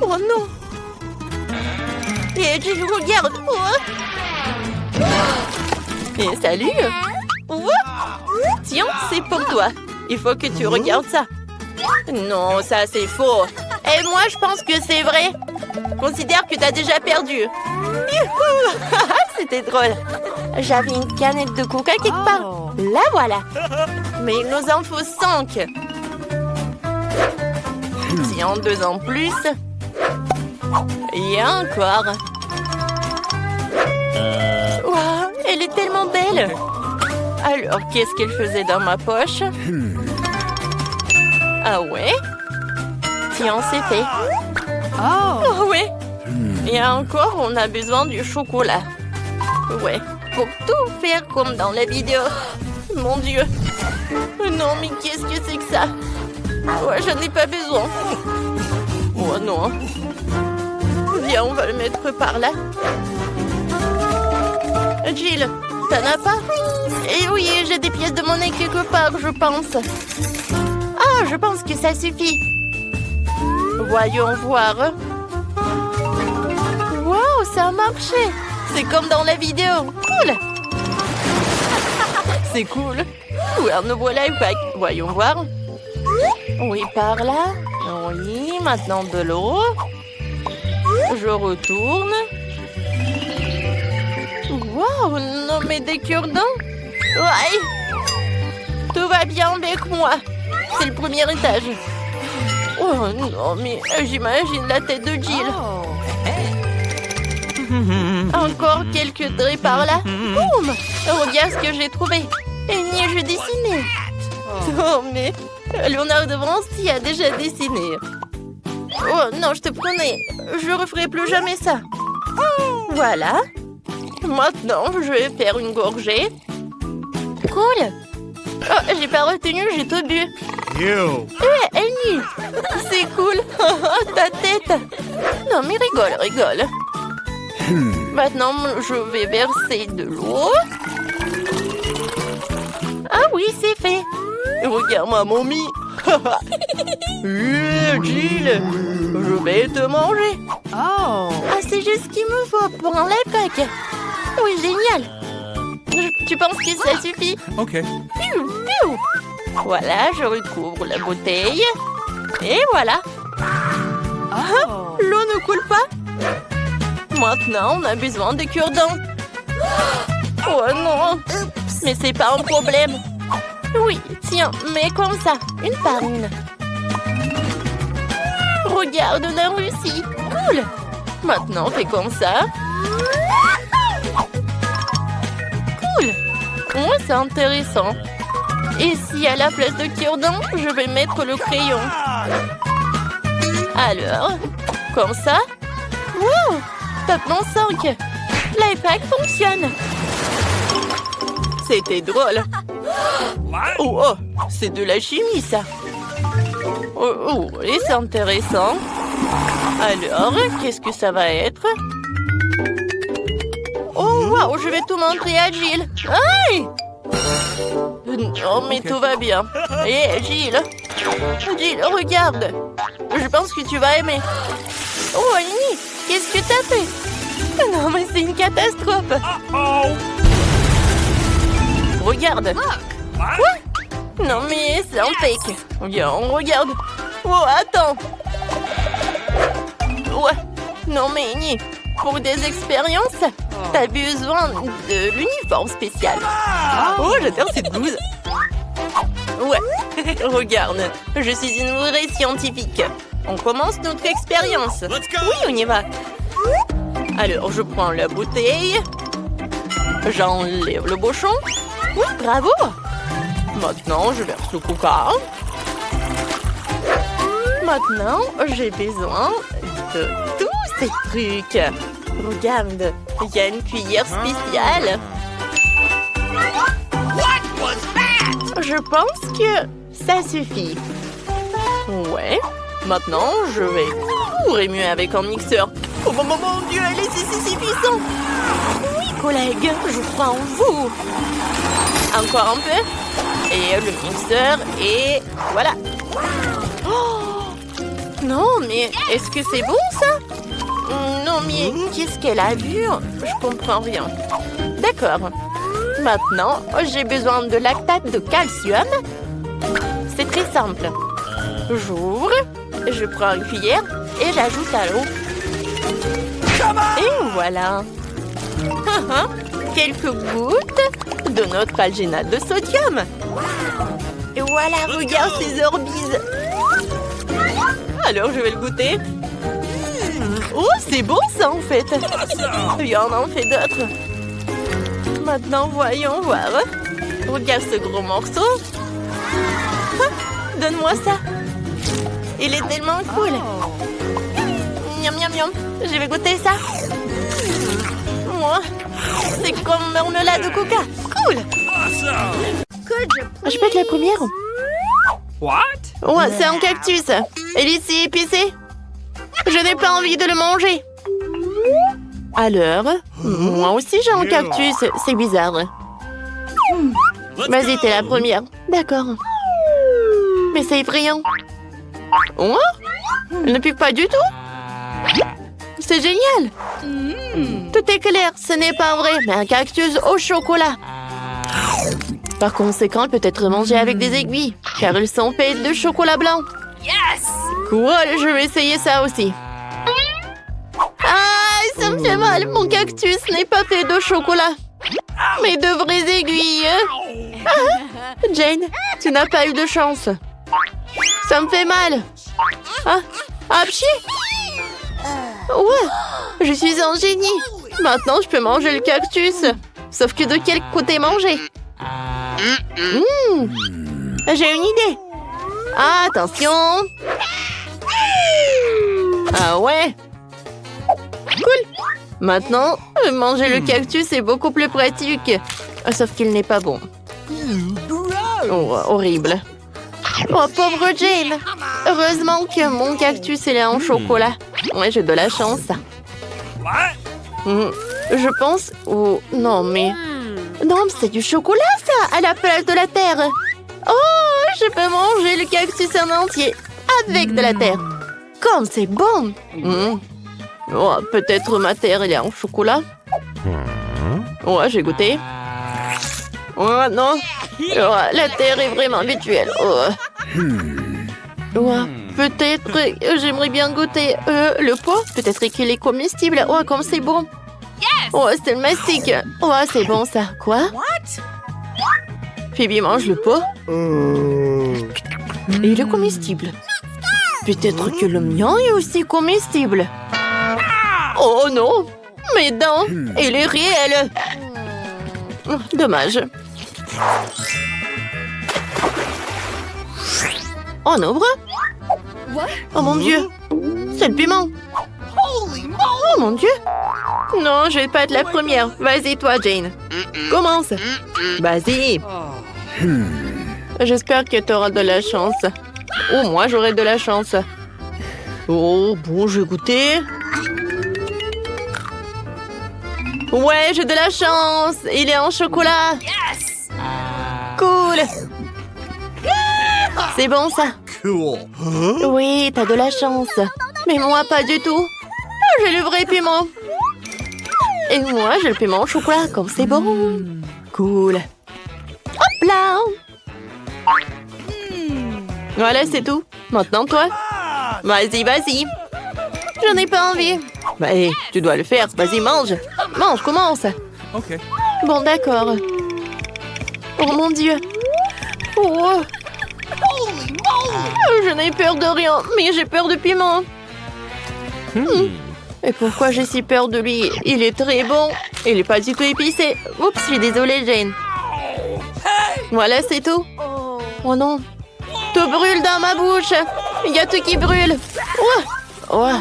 Oh non! Et Gilles, regarde! Oh. Et salut! Oh. Tiens, c'est pour toi. Il faut que tu regardes ça. Non, ça c'est faux. Et moi, je pense que c'est vrai. Considère que t'as déjà perdu. C'était drôle. J'avais une canette de coca quelque part. La voilà. Mais il nous en faut 5. Tiens, 2 en plus. Et encore. Wow, elle est tellement belle. Alors, qu'est-ce qu'elle faisait dans ma poche? Ah ouais? Tiens, c'est fait. Oh ouais. Et encore, on a besoin du chocolat. Ouais, pour tout faire comme dans la vidéo. Mon Dieu. Non, mais qu'est-ce que c'est que ça? Ouais, j'en ai pas besoin. Oh non. Viens, on va le mettre par là. Gilles, t'en as pas? Eh oui, j'ai des pièces de monnaie quelque part, je pense. Ah, je pense que ça suffit. Voyons voir. Wow, ça a marché. C'est comme dans la vidéo. Cool. C'est cool. Où est nos voilà iPack? Voyons voir. Oui, par là. Oui, maintenant de l'eau. Je retourne. Wow, non mais des cure-dents. Ouais. Tout va bien avec moi. C'est le premier étage. Oh non, mais j'imagine la tête de Jill. Encore quelques traits par là. Boum! Regarde ce que j'ai trouvé. Une niche dessinée. Oh, mais Léonard de Vinci a déjà dessiné. Oh non, je te promets, je referai plus jamais ça. Voilà. Maintenant, je vais faire une gorgée. Cool. Oh, j'ai pas retenu, j'ai tout bu. Ellie, c'est cool. Ta tête. Non, mais rigole. Maintenant, je vais verser de l'eau. Ah oui, c'est fait. Regarde ma momie. Jill, je vais te manger. Ah, c'est juste ce qu'il me faut pour un l'iPack. Oui, génial. Tu penses que ça suffit? Ok. Piou, piou. Voilà, je recouvre la bouteille. Et voilà. L'eau ne coule pas. Maintenant, on a besoin de cure-dents. Oh non. Mais c'est pas un problème. Oui, tiens, mais comme ça, une par une. Regarde, on a réussi. Cool. Maintenant, fais comme ça. Cool. Oh, c'est intéressant. Et si à la place de cure-dents, je vais mettre le crayon. Alors, comme ça. Wow, maintenant 5. L'iPack fonctionne. C'était drôle. Oh, c'est de la chimie, ça. Oh, et c'est intéressant. Alors, qu'est-ce que ça va être? Oh, wow, je vais tout montrer à Jill. Aïe! Non, mais tout va bien. Hé, Jill, regarde. Je pense que tu vas aimer. Oh, Annie, qu'est-ce que t'as fait? Non, mais c'est une catastrophe. Regarde. Quoi? Non, mais c'est un fake. Regarde. Oh, attends. Ouais. Non, mais Annie, pour des expériences, t'as besoin de l'uniforme spécial. Oh, j'adore cette blouse. Ouais. Regarde, je suis une vraie scientifique. On commence notre expérience. Oui, on y va. Alors, je prends la bouteille. J'enlève le bouchon. Oui, bravo. Maintenant, je verse le coca. Maintenant, j'ai besoin de tous ces trucs. Regarde, il y a une cuillère spéciale. Je pense que ça suffit. Ouais. Maintenant, je vais tout remuer avec un mixeur. Oh mon Dieu, elle est si puissante. Oui, collègues, je crois en vous. Encore un peu. Et le mixeur, et voilà. Oh, non, mais est-ce que c'est bon, ça? Non, mais qu'est-ce qu'elle a vu? Je comprends rien. D'accord. Maintenant, j'ai besoin de lactate de calcium. C'est très simple. J'ouvre, je prends une cuillère et j'ajoute à l'eau. Et voilà. Quelques gouttes de notre algénate de sodium. Et voilà, regarde ces orbises. Alors, je vais le goûter. Oh, c'est bon ça en fait. Il y en a fait d'autres. Maintenant, voyons voir. Regarde ce gros morceau. Donne-moi ça. Il est tellement cool. Miam, miam, miam. Je vais goûter ça. Moi, c'est comme marmelade de coca. Cool. Je peux être la première? Ouais, c'est un cactus. Et ici épicé. Je n'ai pas envie de le manger. Alors, moi aussi j'ai un cactus. C'est bizarre. Vas-y, t'es la première. D'accord. Mais c'est effrayant. Oh, Elle ne pique pas du tout. C'est génial. Tout est clair, ce n'est pas vrai, mais un cactus au chocolat. Par conséquent, elle peut être mangée avec des aiguilles, car ils sont faits de chocolat blanc. Yes! Cool, je vais essayer ça aussi. Ah, ça me fait mal, mon cactus n'est pas fait de chocolat, mais de vraies aiguilles. Ah, Jane, tu n'as pas eu de chance. Ça me fait mal. Ah, pchi! Ouais, je suis un génie. Maintenant, je peux manger le cactus. Sauf que de quel côté manger? J'ai une idée. Attention. Ah ouais. Cool. Maintenant, manger le cactus est beaucoup plus pratique. Sauf qu'il n'est pas bon. Oh, horrible. Oh, pauvre Jane. Heureusement que mon cactus il est en chocolat. Ouais, j'ai de la chance. Je pense... Oh, non, mais... Non, c'est du chocolat, ça, à la place de la terre. Oh, je peux manger le cactus en entier avec de la terre. Comme c'est bon. Oh, peut-être ma terre, elle est en chocolat. Ouais, j'ai goûté. Oh, non. Oh, la terre est vraiment habituelle. Oh. Ouais, peut-être j'aimerais bien goûter le pot. Peut-être qu'il est comestible. Oh, comme c'est bon. Oh, c'est le mastic. Oh, c'est bon ça. Quoi? Phoebe mange le pot. Et il est comestible. Peut-être que le mien est aussi comestible. Oh non! Mes dents! Il est réel! Dommage. On ouvre? Oh mon Dieu! C'est le piment! Oh mon Dieu! Non, je vais pas être la première. Vas-y, toi, Jane. Commence. Vas-y. J'espère que tu auras de la chance. Oh, moi, j'aurai de la chance. Oh, bon, je vais goûter. Ouais, j'ai de la chance. Il est en chocolat. Cool. C'est bon, ça. Oui, t'as de la chance. Mais moi, pas du tout. J'ai le vrai piment. Et moi, j'ai le piment au chocolat, comme c'est bon. Cool. Hop là. Voilà, c'est tout. Maintenant, toi. Vas-y, vas-y. J'en ai pas envie. Bah, hey, tu dois le faire. Vas-y, mange. Mange, commence. Ok. Bon, d'accord. Oh, mon Dieu. Oh. Je n'ai peur de rien, mais j'ai peur de piment. Et pourquoi j'ai si peur de lui? Il est très bon. Il n'est pas du tout épicé. Oups, je suis désolée, Jane. Voilà, c'est tout. Oh non. Tout brûle dans ma bouche. Il y a tout qui brûle. Ouais. Ouais.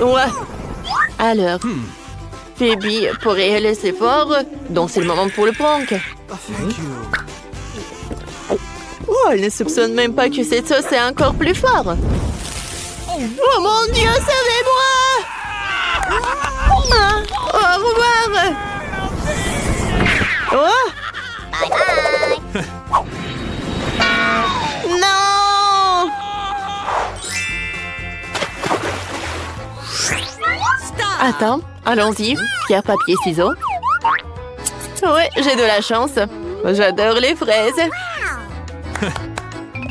Ouais. Alors, Phoebe pourrait elle laisser fort, donc c'est le moment pour le prank. Oh, elle ne soupçonne même pas que cette sauce est encore plus fort. Oh mon Dieu, sauvez-moi! Au revoir! Oh! Bye bye! Non! Attends, allons-y. Pierre, papier, ciseaux. Ouais, j'ai de la chance. J'adore les fraises.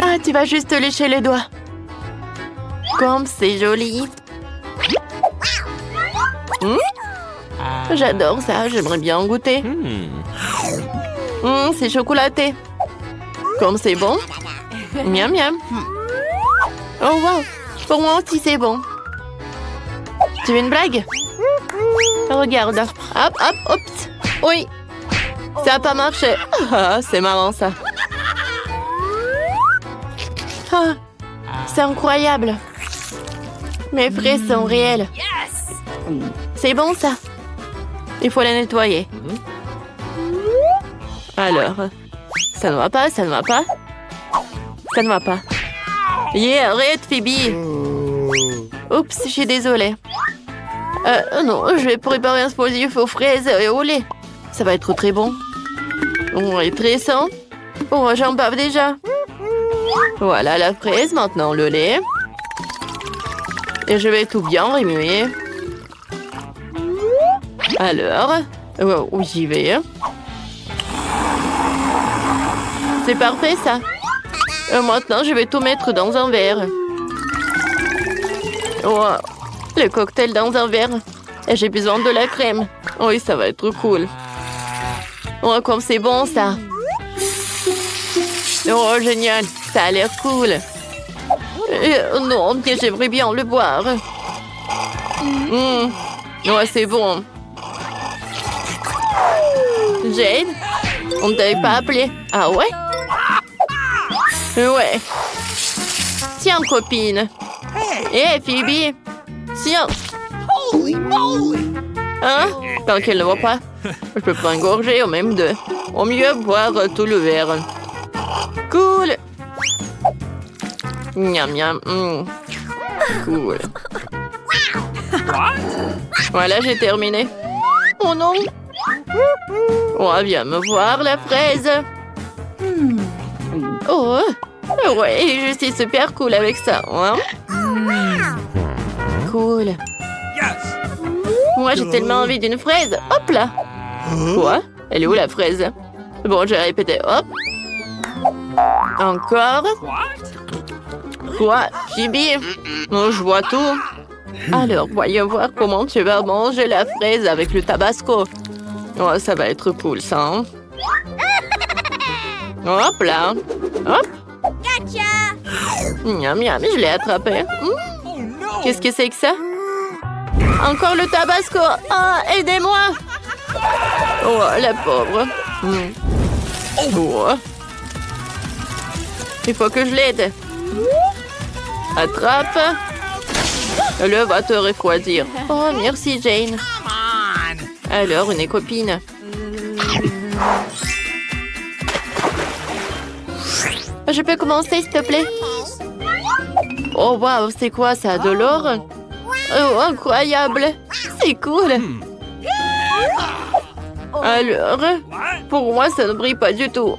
Ah, tu vas juste te lécher les doigts. Comme c'est joli. J'adore ça, j'aimerais bien en goûter. C'est chocolaté. Comme c'est bon. Miam miam. Oh wow, pour moi aussi c'est bon. Tu veux une blague? Regarde. Hop, hop, oups. Oui. Ça n'a pas marché. Ah, c'est marrant ça. Ah, c'est incroyable. Mes fraises sont réelles. C'est bon ça. Il faut la nettoyer. Alors, ça ne va pas, ça ne va pas. Ça ne va pas. Yeah, arrête Phoebe. Oups, je suis désolée. Non, je vais préparer un explosif aux fraises et au lait. Ça va être très bon. Oh, et très sain. Oh, j'en bave déjà. Voilà la fraise, maintenant le lait. Et je vais tout bien remuer. Alors, j'y vais. C'est parfait ça. Maintenant, je vais tout mettre dans un verre. Oh, le cocktail dans un verre. Et j'ai besoin de la crème. Oui, ça va être cool. Oh, comme c'est bon ça. Oh, génial. Ça a l'air cool. Non, mais j'aimerais bien le boire. Ouais, c'est bon. Jane, on ne t'avait pas appelé. Ah ouais? Ouais. Tiens, copine. Hé, Phoebe. Tiens. Hein? Tant qu'elle ne voit pas. Je peux pas engorger ou même deux. Au mieux, boire tout le verre. Cool. Miam, miam. Cool. Voilà, j'ai terminé. Oh non. Oh, viens me voir, la fraise. Oh, ouais, je suis super cool avec ça. Hein? Cool. Moi, j'ai tellement envie d'une fraise. Hop là. Quoi? Elle est où la fraise? Bon, j'ai répété. Hop. Encore. Quoi? Phoebe? Oh, je vois tout. Alors, voyons voir comment tu vas manger la fraise avec le tabasco. Oh, ça va être cool, ça. Hein? Hop là. Hop. Miam, miam, je l'ai attrapé. Qu'est-ce que c'est que ça? Encore le tabasco. Ah, aidez-moi. Oh, la pauvre. Oh. Il faut que je l'aide. Attrape. Le va te refroidir. Oh, merci, Jane. Alors, une copine. Je peux commencer, s'il te plaît? Oh, waouh, c'est quoi ça? De l'or? Oh, incroyable. C'est cool. Alors, pour moi, ça ne brille pas du tout.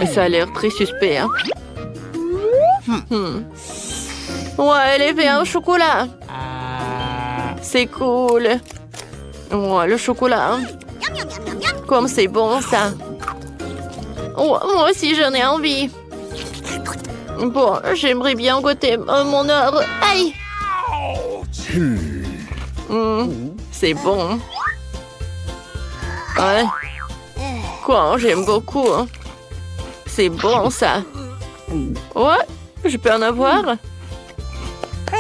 Et ça a l'air très suspect. Hein? Ouais, elle est faite en chocolat. C'est cool. Ouais, le chocolat. Hein? Comme c'est bon, ça. Oh, moi aussi, j'en ai envie. Bon, j'aimerais bien goûter mon or. Aïe! C'est bon. Ouais. Quoi, j'aime beaucoup. Hein. C'est bon, ça. Ouais, je peux en avoir?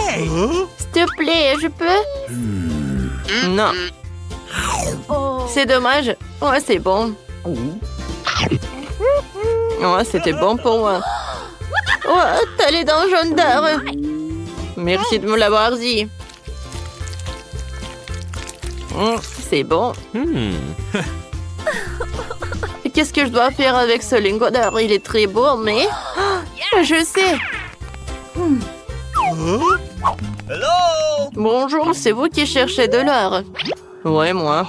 S'il te plaît, je peux? Non. C'est dommage. Ouais, c'est bon. Ouais, c'était bon pour moi. Ouais, t'as les dents jaunes d'or. Merci de me l'avoir dit. C'est bon. Qu'est-ce que je dois faire avec ce lingot d'or? Il est très beau, mais... je sais. Bonjour, c'est vous qui cherchez de l'or? Ouais, moi.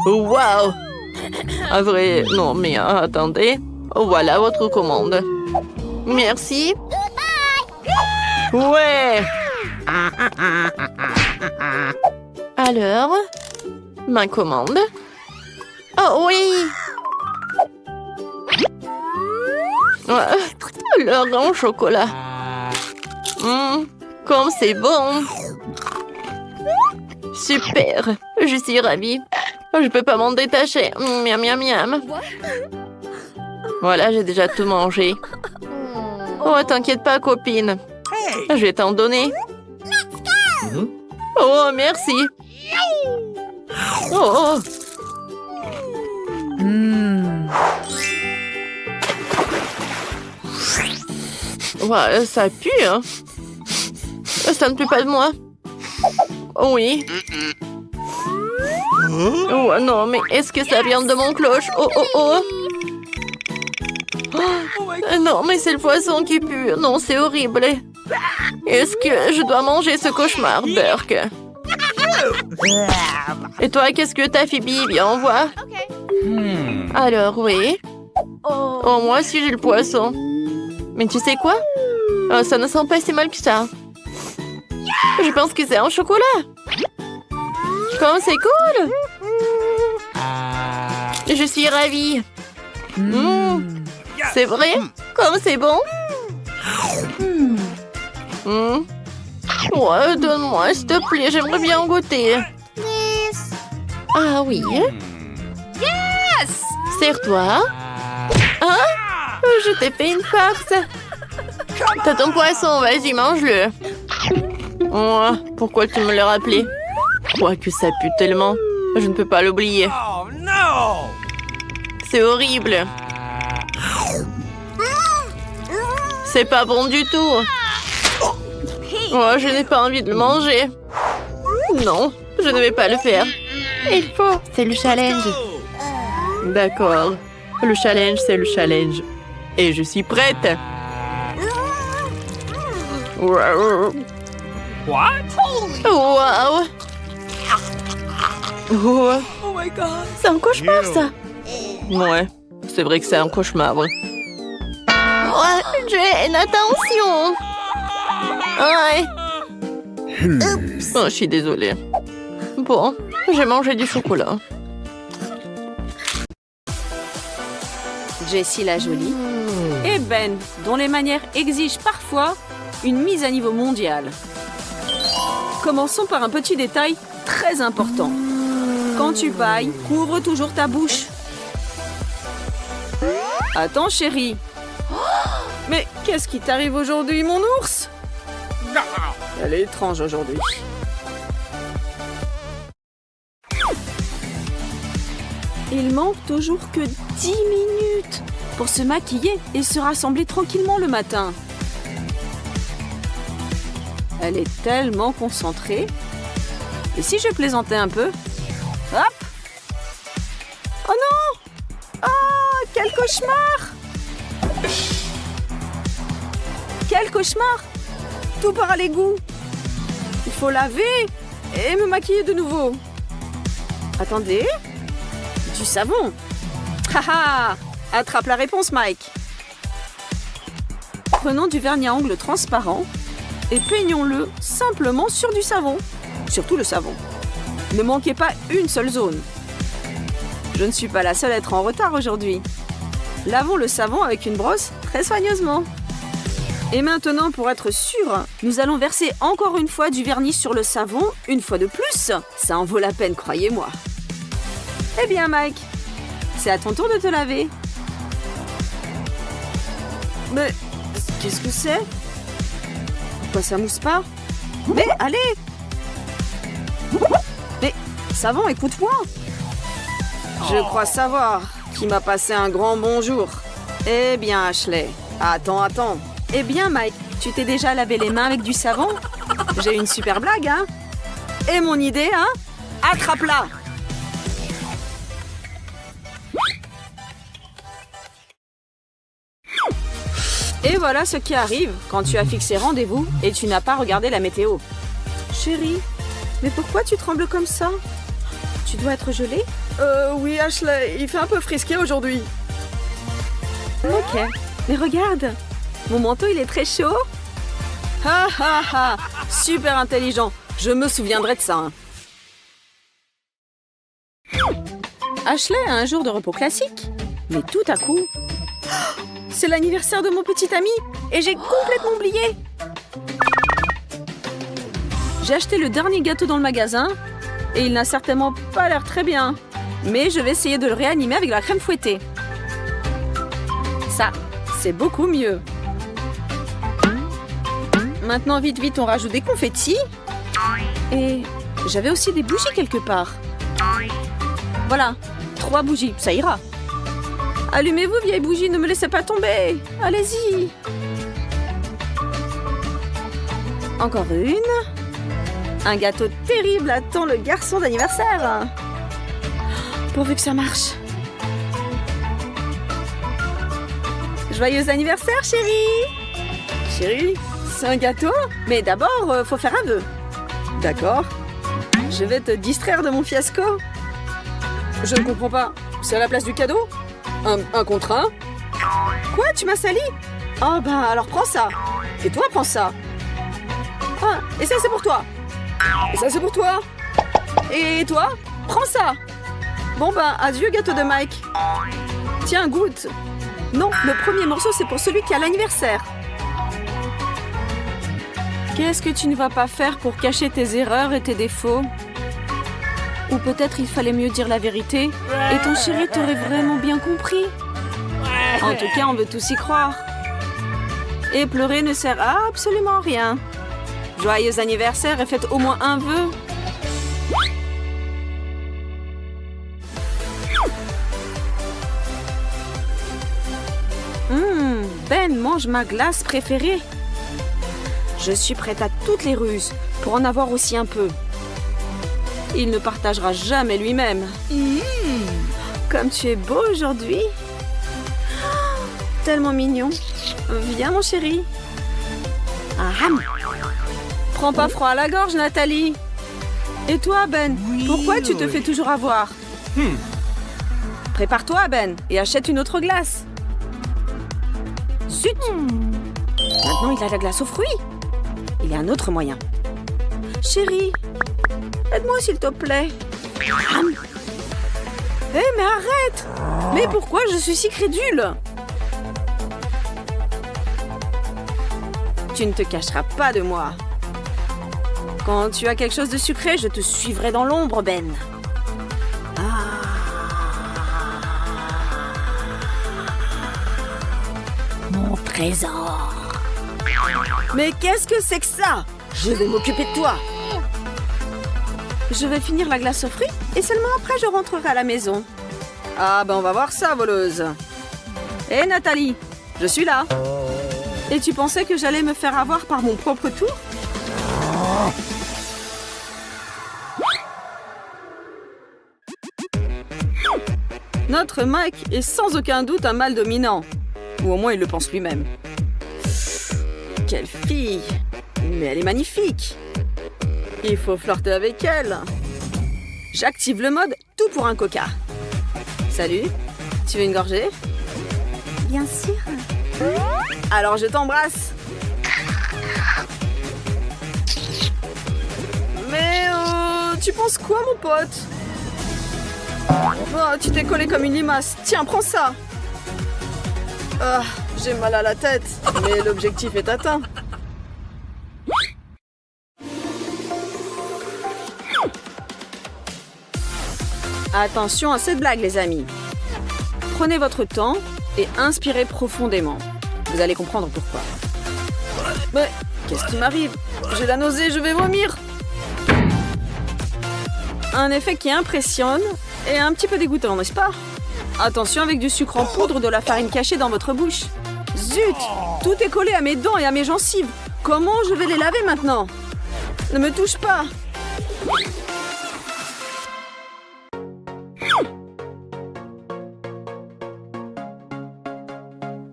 Waouh! À vrai, non, mais attendez. Voilà votre commande. Merci. Ouais. Alors, ma commande. Oh oui. L'or en chocolat. Comme c'est bon. Super. Je suis ravie. Je peux pas m'en détacher. Miam, miam, miam. Voilà, j'ai déjà tout mangé. Oh, t'inquiète pas, copine. Je vais t'en donner. Oh, merci. Oh. Ouais, ça pue, hein. Ça ne plaît pas de moi. Oui. Oh non, mais est-ce que ça vient de mon cloche? Oh, oh, oh. Non, mais c'est le poisson qui pue. Non, c'est horrible. Est-ce que je dois manger ce cauchemar, Burke? Et toi, qu'est-ce que t'as, Phoebe? Viens, on voit. Alors, oui. Oh, moi aussi, j'ai le poisson. Mais tu sais quoi? Oh, ça ne sent pas si mal que ça. Je pense que c'est un chocolat. Comme c'est cool! Je suis ravie. C'est vrai? Comme c'est bon? Ouais, donne-moi, s'il te plaît, j'aimerais bien en goûter. Ah oui? Yes! Serre-toi. Hein? Je t'ai fait une farce. T'as ton poisson, vas-y, mange-le. Oh, pourquoi tu me l'as rappelé? Quoique ça pue tellement. Je ne peux pas l'oublier. C'est horrible. C'est pas bon du tout. Oh, je n'ai pas envie de le manger. Non, je ne vais pas le faire. Il faut, c'est le challenge. D'accord. Le challenge, c'est le challenge. Et je suis prête. What? Wow. Oh my god. C'est un cauchemar, ça. Ouais, c'est vrai que c'est un cauchemar. Ouais, Jane, attention. Ouais. Oh, je suis désolée. Bon, j'ai mangé du chocolat. Jessie la jolie et Ben, dont les manières exigent parfois une mise à niveau mondial. Commençons par un petit détail très important. Quand tu bailles, couvre toujours ta bouche. Attends, chérie. Mais qu'est-ce qui t'arrive aujourd'hui, mon ours? Elle est étrange aujourd'hui. Il manque toujours que 10 minutes pour se maquiller et se rassembler tranquillement le matin. Elle est tellement concentrée. Et si je plaisantais un peu? Hop! Oh non! Ah, quel cauchemar! Quel cauchemar! Tout part à l'égout. Il faut laver et me maquiller de nouveau. Attendez. Du savon. Haha! Attrape la réponse, Mike. Prenons du vernis à ongles transparent et peignons-le simplement sur du savon. Surtout le savon. Ne manquez pas une seule zone. Je ne suis pas la seule à être en retard aujourd'hui. Lavons le savon avec une brosse très soigneusement. Et maintenant, pour être sûr, nous allons verser encore une fois du vernis sur le savon, une fois de plus. Ça en vaut la peine, croyez-moi. Eh bien, Mike, c'est à ton tour de te laver. Mais qu'est-ce que c'est? Pourquoi ça mousse pas? Mais allez! Mais savon, écoute-moi. Je crois savoir qui m'a passé un grand bonjour. Eh bien, Ashley, attends. Eh bien, Mike, tu t'es déjà lavé les mains avec du savon? J'ai une super blague, hein? Et mon idée, hein? Attrape-la! Et voilà ce qui arrive quand tu as fixé rendez-vous et tu n'as pas regardé la météo. Chérie, mais pourquoi tu trembles comme ça? Tu dois être gelée? Oui, Ashley, il fait un peu frisqué aujourd'hui. Ok, mais regarde, mon manteau il est très chaud. Ha ha ha, super intelligent, je me souviendrai de ça. Hein. Ashley a un jour de repos classique, mais tout à coup... C'est l'anniversaire de mon petit ami et j'ai complètement oublié. J'ai acheté le dernier gâteau dans le magasin et il n'a certainement pas l'air très bien. Mais je vais essayer de le réanimer avec la crème fouettée. Ça, c'est beaucoup mieux. Maintenant, vite, on rajoute des confettis. Et j'avais aussi des bougies quelque part. Voilà, 3 bougies, ça ira. Allumez-vous, vieille bougie, ne me laissez pas tomber. Allez-y. Encore une. Un gâteau terrible attend le garçon d'anniversaire. Pourvu que ça marche. Joyeux anniversaire, chérie. Chérie, c'est un gâteau? Mais d'abord, faut faire un vœu. D'accord. Je vais te distraire de mon fiasco. Je ne comprends pas. C'est à la place du cadeau? Un contre un? Quoi? Tu m'as sali? Oh ben alors prends ça. Et toi prends ça. Ah, et ça c'est pour toi. Et ça c'est pour toi. Et toi, prends ça. Bon ben, adieu gâteau de Mike. Tiens, goûte. Non, le premier morceau c'est pour celui qui a l'anniversaire. Qu'est-ce que tu ne vas pas faire pour cacher tes erreurs et tes défauts? Ou peut-être il fallait mieux dire la vérité et ton chéri t'aurait vraiment bien compris. En tout cas, on veut tous y croire. Et pleurer ne sert à absolument rien. Joyeux anniversaire et faites au moins un vœu. Ben mange ma glace préférée. Je suis prête à toutes les ruses pour en avoir aussi un peu. Il ne partagera jamais lui-même. Comme tu es beau aujourd'hui. Tellement mignon. Viens mon chéri. Aham. Prends pas froid à la gorge, Nathalie. Et toi, Ben, pourquoi tu te fais toujours avoir? Prépare-toi, Ben, et achète une autre glace. Zut! Maintenant, il a la glace aux fruits. Il y a un autre moyen. Chérie, aide-moi s'il te plaît. Hé, mais arrête! Mais pourquoi je suis si crédule? Tu ne te cacheras pas de moi. Quand tu as quelque chose de sucré, je te suivrai dans l'ombre, Ben. Mon trésor. Mais qu'est-ce que c'est que ça? Je vais m'occuper de toi. Je vais finir la glace aux fruits et seulement après je rentrerai à la maison. Ah ben on va voir ça, voleuse. Hé Nathalie, je suis là. Et tu pensais que j'allais me faire avoir par mon propre tour? Notre Mike est sans aucun doute un mâle dominant. Ou au moins il le pense lui-même. Quelle fille! Mais elle est magnifique! Il faut flirter avec elle. J'active le mode tout pour un coca. Salut, tu veux une gorgée? Bien sûr. Alors je t'embrasse. Mais tu penses quoi mon pote? Oh, tu t'es collé comme une limace. Tiens, prends ça. Ah, j'ai mal à la tête, mais l'objectif est atteint. Attention à cette blague, les amis. Prenez votre temps et inspirez profondément. Vous allez comprendre pourquoi. Mais qu'est-ce qui m'arrive? J'ai la nausée, je vais vomir. Un effet qui impressionne et un petit peu dégoûtant, n'est-ce pas? Attention avec du sucre en poudre ou de la farine cachée dans votre bouche. Zut! Tout est collé à mes dents et à mes gencives. Comment je vais les laver maintenant? Ne me touche pas!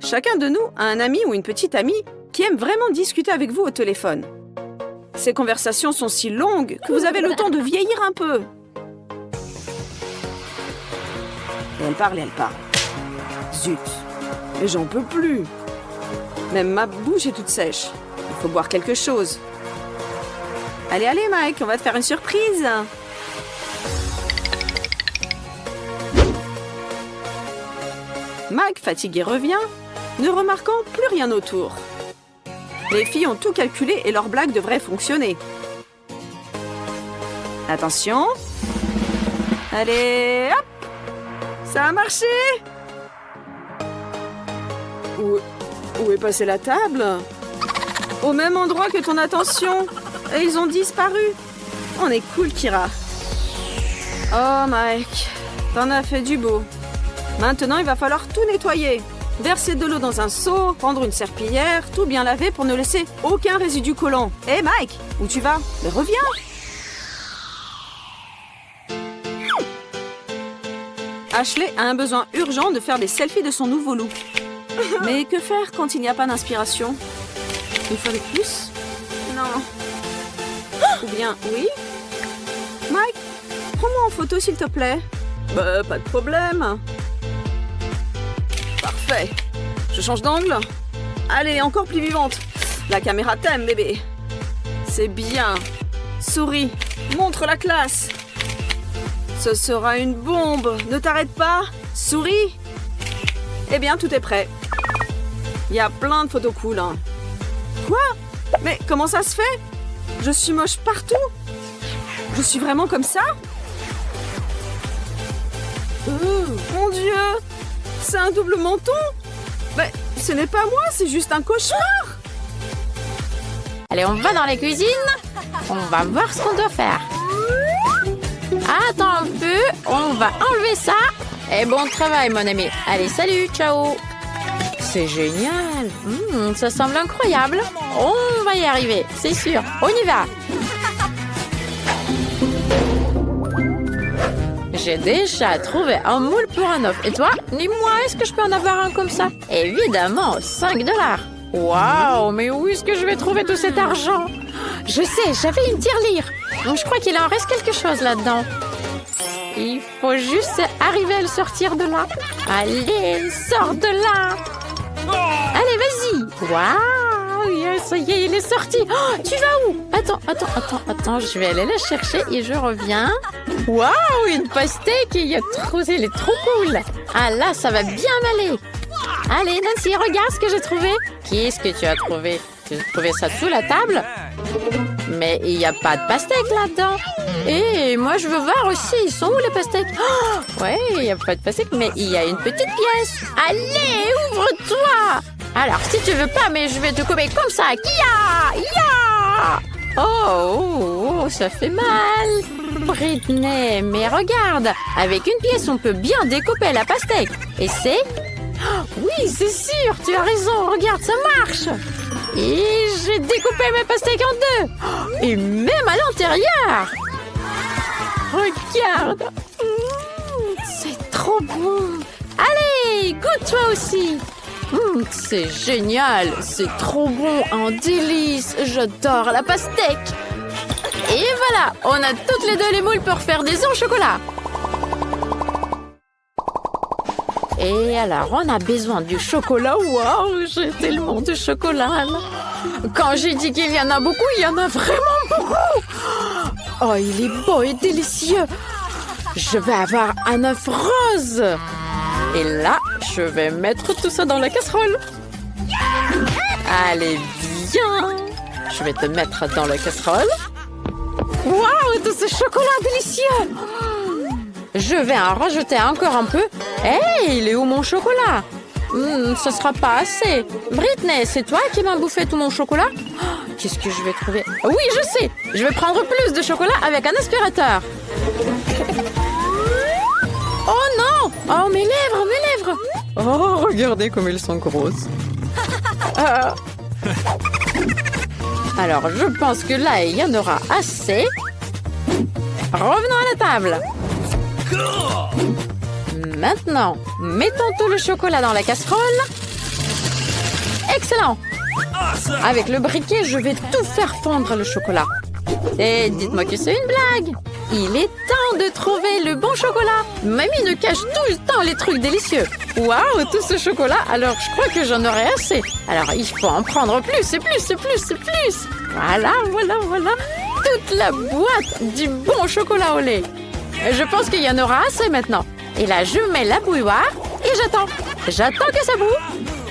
Chacun de nous a un ami ou une petite amie qui aime vraiment discuter avec vous au téléphone. Ces conversations sont si longues que vous avez le temps de vieillir un peu. Et elle parle et elle parle. Zut, mais j'en peux plus. Même ma bouche est toute sèche. Il faut boire quelque chose. Allez, allez Mike, on va te faire une surprise. Mike, fatigué, revient, ne remarquant plus rien autour. Les filles ont tout calculé et leur blague devrait fonctionner. Attention. Allez, hop! Ça a marché! Où est passée la table? Au même endroit que ton attention. Et ils ont disparu. On est cool, Kira. Oh, Mike, t'en as fait du beau. Maintenant, il va falloir tout nettoyer. Verser de l'eau dans un seau, prendre une serpillière, tout bien laver pour ne laisser aucun résidu collant. Hé, Mike, où tu vas? Mais reviens! Ashley a un besoin urgent de faire des selfies de son nouveau look. Mais que faire quand il n'y a pas d'inspiration? Une fois de plus? Non. Ou bien, oui? Mike, prends-moi en photo s'il te plaît. Bah, pas de problème. Parfait. Je change d'angle. Allez, encore plus vivante. La caméra t'aime, bébé. C'est bien. Souris, montre la classe. Ce sera une bombe. Ne t'arrête pas. Souris. Eh bien, tout est prêt. Il y a plein de photos cool, hein. Quoi? Mais comment ça se fait? Je suis moche partout. Je suis vraiment comme ça? Mon Dieu! C'est un double menton? Mais ce n'est pas moi, c'est juste un cauchemar! Allez, on va dans la cuisine. On va voir ce qu'on doit faire. Attends un peu, on va enlever ça. Et bon travail, mon ami. Allez, salut, ciao. C'est génial. Ça semble incroyable. On va y arriver, c'est sûr. On y va. J'ai déjà trouvé un moule pour un œuf. Et toi, dis-moi, est-ce que je peux en avoir un comme ça? Évidemment, 5 $. Waouh, mais où est-ce que je vais trouver tout cet argent? Je sais, j'avais une tirelire. Donc, je crois qu'il en reste quelque chose là-dedans. Il faut juste arriver à le sortir de là. Allez, sors de là. Allez, vas-y. Waouh, yes, ça y est, il est sorti. Oh, tu vas où? Attends, je vais aller la chercher et je reviens. Waouh, une pastèque, elle est trop cool. Ah là, ça va bien m'aller. Allez, Nancy, regarde ce que j'ai trouvé. Qu'est-ce que tu as trouvé? Tu as trouvé ça sous la table? Mais il n'y a pas de pastèque là-dedans. Et moi, je veux voir aussi. Ils sont où les pastèques? Oh, ouais, il n'y a pas de pastèque, mais il y a une petite pièce. Allez, ouvre-toi. Alors, si tu veux pas, mais je vais te couper comme ça. Kia! Ya! Oh, ça fait mal. Britney, mais regarde. Avec une pièce, on peut bien découper la pastèque. Et c'est... Oui, c'est sûr, tu as raison. Regarde, ça marche. Et j'ai découpé mes pastèques en 2. Et même à l'intérieur. Regarde. C'est trop bon. Allez, goûte toi aussi. C'est génial. C'est trop bon, un délice. J'adore la pastèque. Et voilà, on a toutes les deux les moules pour faire des œufs au chocolat. Et alors, on a besoin du chocolat. Waouh, j'ai tellement de chocolat, là. Quand j'ai dit qu'il y en a beaucoup, il y en a vraiment beaucoup. Oh, il est beau et délicieux. Je vais avoir un œuf rose. Et là, je vais mettre tout ça dans la casserole. Allez, viens. Je vais te mettre dans la casserole. Waouh, tout ce chocolat délicieux. Je vais en rajouter encore un peu. Hé, il est où mon chocolat? Ce sera pas assez. Britney, c'est toi qui m'as bouffé tout mon chocolat? Oh, qu'est-ce que je vais trouver? Oui, je sais. Je vais prendre plus de chocolat avec un aspirateur. Oh non! Oh, mes lèvres! Oh, regardez comme elles sont grosses. Alors, je pense que là, il y en aura assez. Revenons à la table. Maintenant, mettons tout le chocolat dans la casserole. Excellent! Avec le briquet, je vais tout faire fondre le chocolat. Et dites-moi que c'est une blague. Il est temps de trouver le bon chocolat. Mamie nous cache tout le temps les trucs délicieux. Waouh, tout ce chocolat. Alors, je crois que j'en aurai assez. Alors, il faut en prendre plus et plus et plus et plus. Voilà. Toute la boîte du bon chocolat au lait. Je pense qu'il y en aura assez maintenant. Et là, je mets la bouilloire et j'attends. J'attends que ça boue.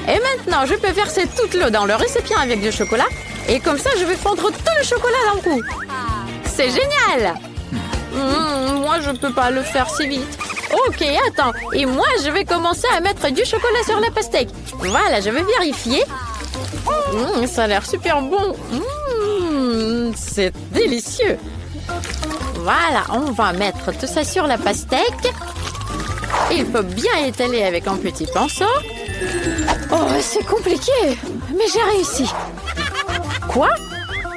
Et maintenant, je peux verser toute l'eau dans le récipient avec du chocolat. Et comme ça, je vais fondre tout le chocolat d'un coup. C'est génial. Moi, je peux pas le faire si vite. Ok, attends. Et moi, je vais commencer à mettre du chocolat sur la pastèque. Voilà, je vais vérifier. Ça a l'air super bon. C'est délicieux. Voilà, on va mettre tout ça sur la pastèque. Il faut bien étaler avec un petit pinceau. Oh, c'est compliqué. Mais j'ai réussi. Quoi?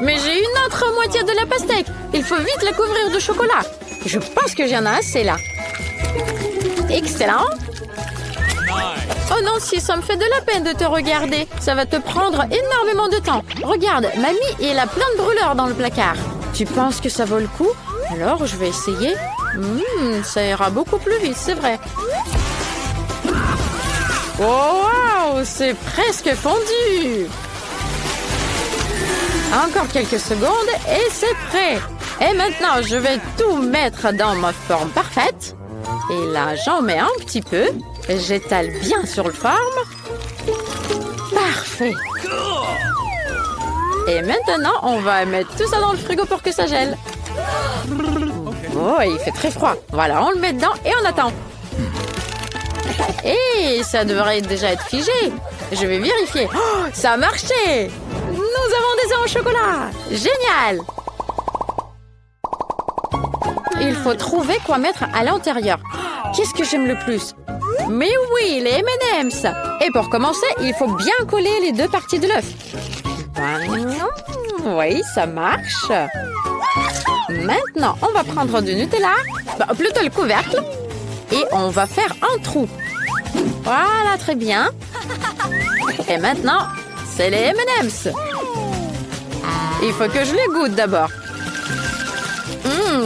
Mais j'ai une autre moitié de la pastèque. Il faut vite la couvrir de chocolat. Je pense que j'en ai assez là. Excellent. Oh non, si ça me fait de la peine de te regarder. Ça va te prendre énormément de temps. Regarde, mamie, elle a plein de brûleurs dans le placard. Tu penses que ça vaut le coup? Alors, je vais essayer. Ça ira beaucoup plus vite, c'est vrai. Oh, wow, c'est presque fondu. Encore quelques secondes et c'est prêt. Et maintenant, je vais tout mettre dans ma forme parfaite. Et là, j'en mets un petit peu. J'étale bien sur le forme. Parfait. Et maintenant, on va mettre tout ça dans le frigo pour que ça gèle. Oh, il fait très froid. Voilà, on le met dedans et on attend. Et ça devrait déjà être figé. Je vais vérifier. Oh, ça a marché! Nous avons des œufs au chocolat! Génial! Il faut trouver quoi mettre à l'intérieur. Qu'est-ce que j'aime le plus? Mais oui, les M&M's! Et pour commencer, il faut bien coller les deux parties de l'œuf. Oui, ça marche. Maintenant, on va prendre du Nutella, plutôt le couvercle, et on va faire un trou. Voilà, très bien. Et maintenant, c'est les M&M's. Il faut que je les goûte d'abord.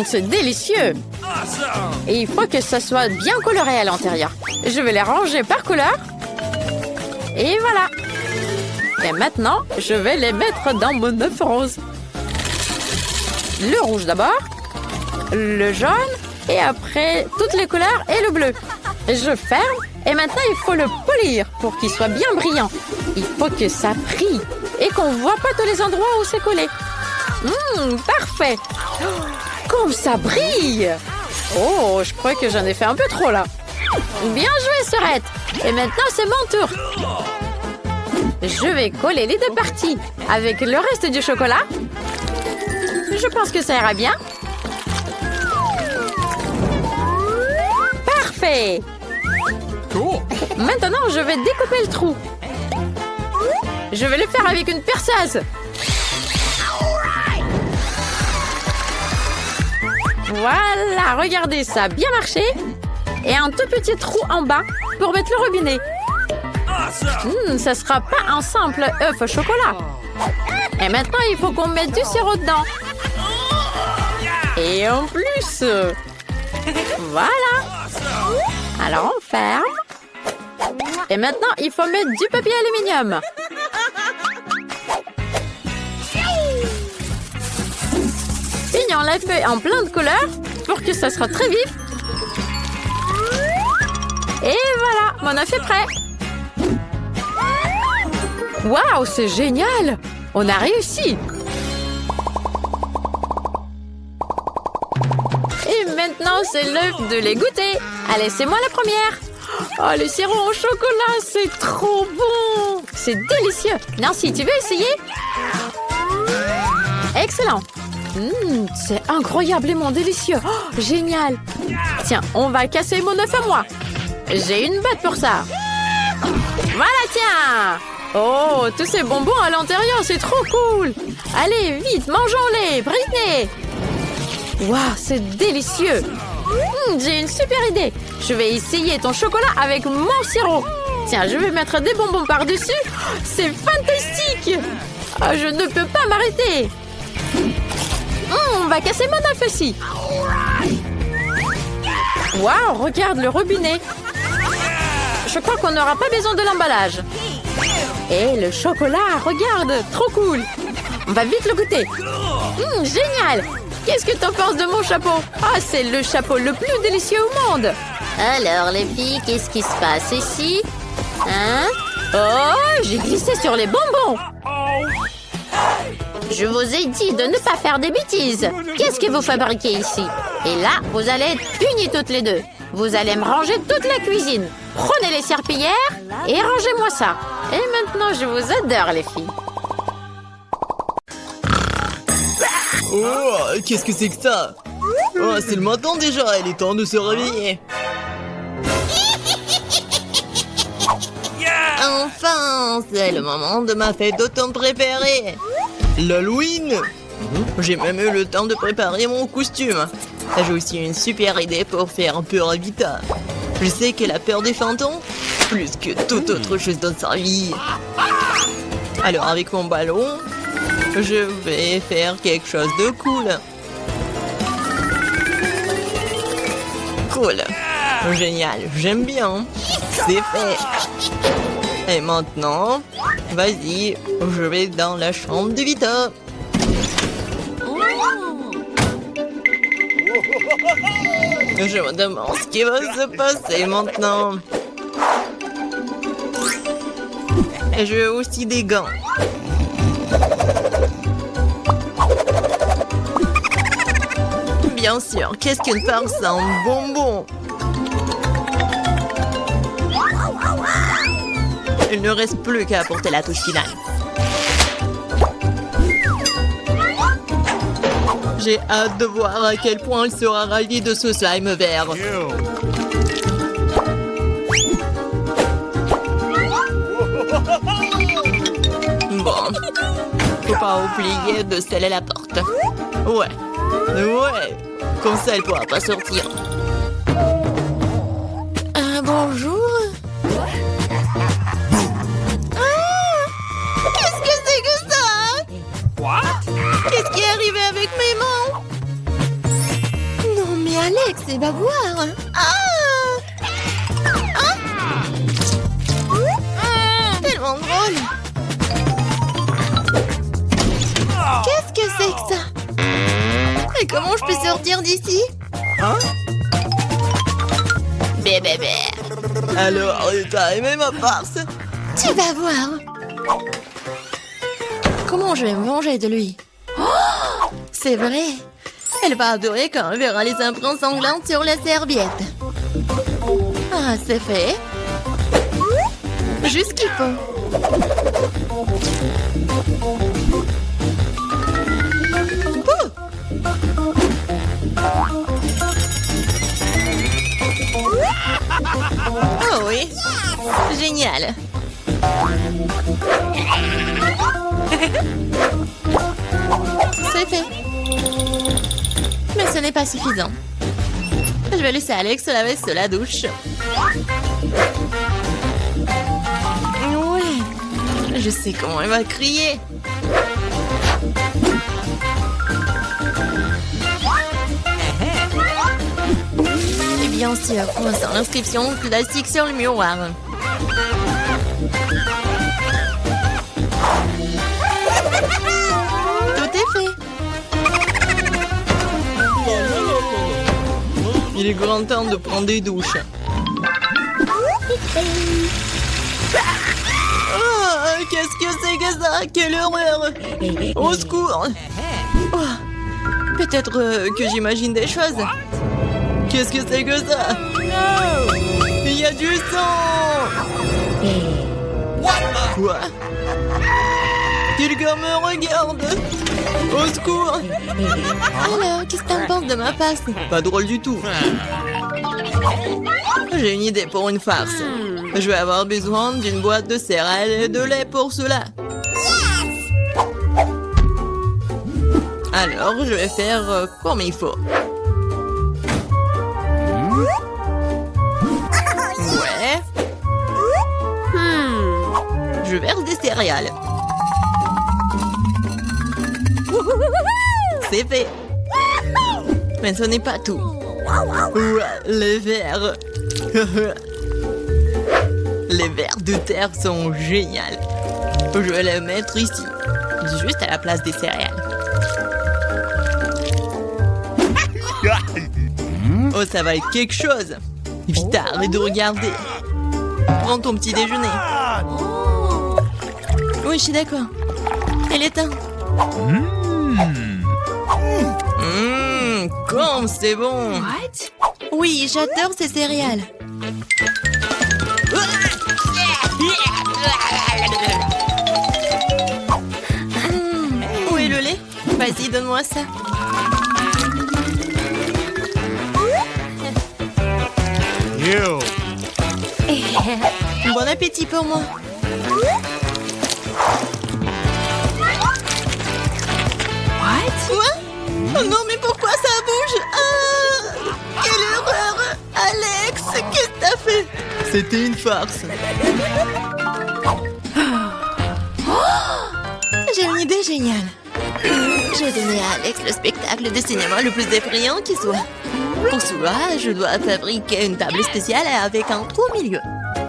C'est délicieux. Et il faut que ça soit bien coloré à l'intérieur. Je vais les ranger par couleur. Et voilà. Et maintenant, je vais les mettre dans mon œuf rose. Le rouge d'abord, le jaune, et après toutes les couleurs et le bleu. Je ferme. Et maintenant, il faut le polir pour qu'il soit bien brillant. Il faut que ça brille et qu'on ne voit pas tous les endroits où c'est collé. Parfait. Comme ça brille. Oh, je crois que j'en ai fait un peu trop là. Bien joué, Sorette. Et maintenant, c'est mon tour. Je vais coller les deux parties avec le reste du chocolat. Je pense que ça ira bien. Parfait. Maintenant, je vais découper le trou. Je vais le faire avec une perceuse. Voilà, regardez, ça a bien marché. Et un tout petit trou en bas pour mettre le robinet. Ça sera pas un simple œuf au chocolat. Et maintenant, il faut qu'on mette du sirop dedans. Et en plus, voilà. Alors, on ferme. Et maintenant, il faut mettre du papier aluminium. Pignons la feuille en plein de couleurs pour que ça soit très vif. Et voilà, mon œuf est prêt. Waouh, c'est génial! On a réussi! Et maintenant, c'est l'œuf de les goûter. Allez, c'est moi la première. Oh, le sirop au chocolat, c'est trop bon! C'est délicieux! Nancy, tu veux essayer? Excellent! C'est incroyablement délicieux! Oh, génial! Tiens, on va casser mon œuf à moi. J'ai une botte pour ça. Voilà, tiens! Oh, tous ces bonbons à l'intérieur, c'est trop cool! Allez, vite, mangeons-les! Britney! Waouh, c'est délicieux! J'ai une super idée! Je vais essayer ton chocolat avec mon sirop! Tiens, je vais mettre des bonbons par-dessus! C'est fantastique! Oh, je ne peux pas m'arrêter! On va casser mon œuf aussi! Waouh, regarde le robinet! Je crois qu'on n'aura pas besoin de l'emballage. Et le chocolat, regarde, trop cool. On va vite le goûter. Génial. Qu'est-ce que t'en penses de mon chapeau? Ah, c'est le chapeau le plus délicieux au monde. Alors, les filles, qu'est-ce qui se passe ici? Hein? Oh, j'ai glissé sur les bonbons. Je vous ai dit de ne pas faire des bêtises. Qu'est-ce que vous fabriquez ici? Et là, vous allez être punies toutes les deux. Vous allez me ranger toute la cuisine. Prenez les serpillières et rangez-moi ça. Et maintenant, je vous adore, les filles. Oh, qu'est-ce que c'est que ça? Oh, c'est le matin déjà, il est temps de se réveiller. Enfin, c'est le moment de ma fête d'automne préférée. L'Halloween. J'ai même eu le temps de préparer mon costume. J'ai aussi une super idée pour faire peur à Vita. Je sais qu'elle a peur des fantômes, plus que toute autre chose dans sa vie. Alors avec mon ballon, je vais faire quelque chose de cool. Cool. Génial, j'aime bien. C'est fait. Et maintenant, vas-y, je vais dans la chambre de Vita. Je me demande ce qui va se passer maintenant. Et je veux aussi des gants. Bien sûr, qu'est-ce qu'une farce en bonbon? Il ne reste plus qu'à apporter la touche finale. J'ai hâte de voir à quel point il sera ravi de ce slime vert. Bon, faut pas oublier de sceller la porte. Ouais, comme ça elle pourra pas sortir. Bonjour. Qu'est-ce que c'est que ça? Qu'est-ce qui est arrivé avec mes mains? Non mais Alex, c'est bavoir. Tellement drôle. Qu'est-ce que c'est que ça? Et comment je peux sortir d'ici? Bébé. Alors, t'as aimé ma farce? Tu vas voir. Comment je vais me venger de lui? C'est vrai. Elle va adorer quand elle verra les empreintes sanglantes sur la serviette. Ah, c'est fait. Juste ce qu'il faut. Oh oui, génial. C'est fait. Mais ce n'est pas suffisant. Je vais laisser Alex se laver sous la douche. Ouais, je sais comment elle va crier. Et bien sûr, croisant l'inscription classique sur le miroir. Tout est fait. Il est grand temps de prendre des douches. Oh, qu'est-ce que c'est que ça? Quelle horreur! Au secours! Oh, peut-être que j'imagine des choses. Qu'est-ce que c'est que ça? Il y a du sang! Quoi? Quelqu'un me regarde! Au secours! Alors, qu'est-ce que t'en penses de ma face? Pas drôle du tout. J'ai une idée pour une farce. Je vais avoir besoin d'une boîte de céréales et de lait pour cela. Alors, je vais faire comme il faut. Ouais. Je verse des céréales. C'est fait. Mais ce n'est pas tout. Ouais, les vers. Les vers de terre sont géniaux. Je vais les mettre ici, juste à la place des céréales. Oh, ça va être quelque chose. Vite, arrête de regarder. Prends ton petit déjeuner. Oui, je suis d'accord. Il est temps. Comme c'est bon. Oui, j'adore ces céréales. Où est le lait? Vas-y, donne-moi ça. Bon appétit pour moi. Quoi? Oh non, mais pourquoi ça bouge? Quelle horreur! Alex, qu'est-ce que t'as fait? C'était une farce. J'ai une idée géniale. J'ai donné à Alex le spectacle de cinéma le plus effrayant qui soit. Pour cela, je dois fabriquer une table spéciale avec un trou au milieu.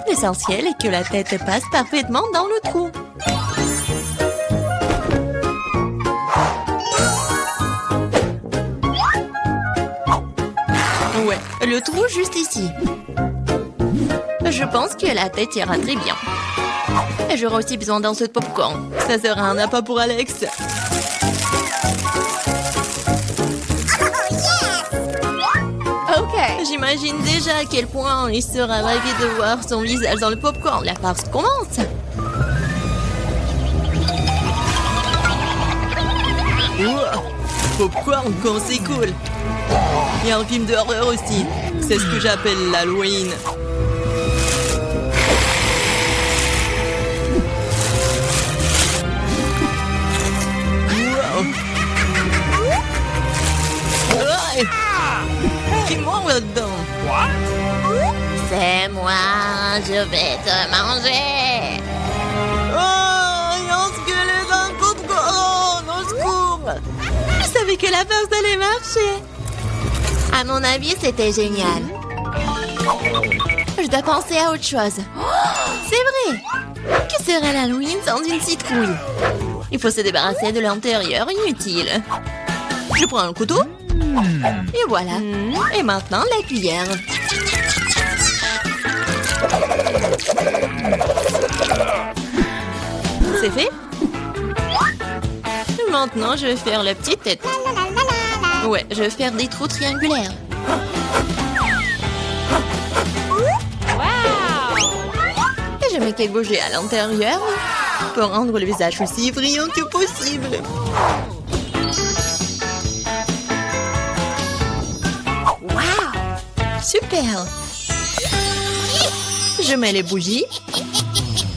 L'essentiel est que la tête passe parfaitement dans le trou. Ouais, le trou juste ici. Je pense que la tête ira très bien. Et j'aurai aussi besoin d'un seau de popcorn. Ça sera un appât pour Alex. J'imagine déjà à quel point il sera ravi de voir son visage dans le popcorn. La farce commence. Wow. Popcorn quand c'est cool. Il y a un film d'horreur aussi. C'est ce que j'appelle l'Halloween. Wow. Ouais. Qui mord là-dedans? C'est moi, je vais te manger. Oh, il y a un squelette dans le popcorn, au secours. Je savais que la farce allait marcher. À mon avis, c'était génial. Je dois penser à autre chose. C'est vrai. Que serait l'Halloween sans une citrouille? Il faut se débarrasser de l'intérieur inutile. Je prends un couteau. Et voilà. Et maintenant, la cuillère. C'est fait. Maintenant, je vais faire la petite tête. Ouais, je vais faire des trous triangulaires. Et je mets quelques bougies à l'intérieur pour rendre le visage aussi brillant que possible. Super! Je mets les bougies.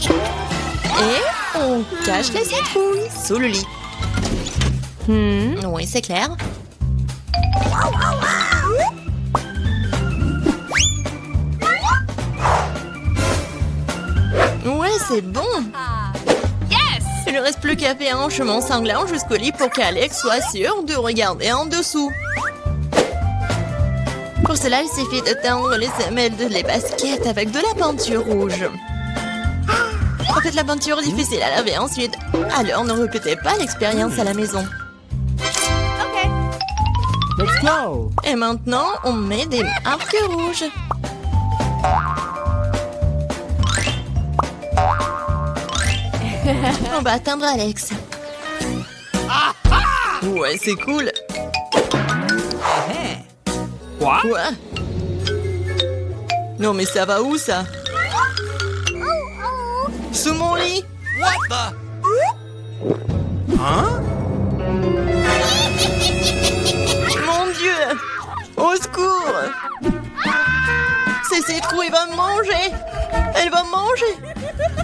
Et on cache la citrouille sous le lit. Oui, c'est clair. Ouais, c'est bon. Il ne reste plus qu'à faire un chemin sanglant jusqu'au lit pour qu'Alex soit sûr de regarder en dessous. Pour cela, il suffit de teindre les semelles de les baskets avec de la peinture rouge. En fait, la peinture est difficile à laver ensuite. Alors, ne répétez pas l'expérience à la maison. Let's go! Et maintenant, on met des marques rouges. On va atteindre Alex. Ouais, c'est cool. Quoi? Quoi? Non, mais ça va où, ça? Sous mon lit? What the? Hein? Mon Dieu! Au secours! C'est cette citrouille va me manger! Elle va me manger!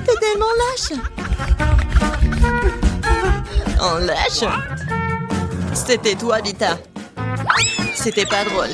T'es tellement lâche! En lâche? C'était toi, Vita. C'était pas drôle.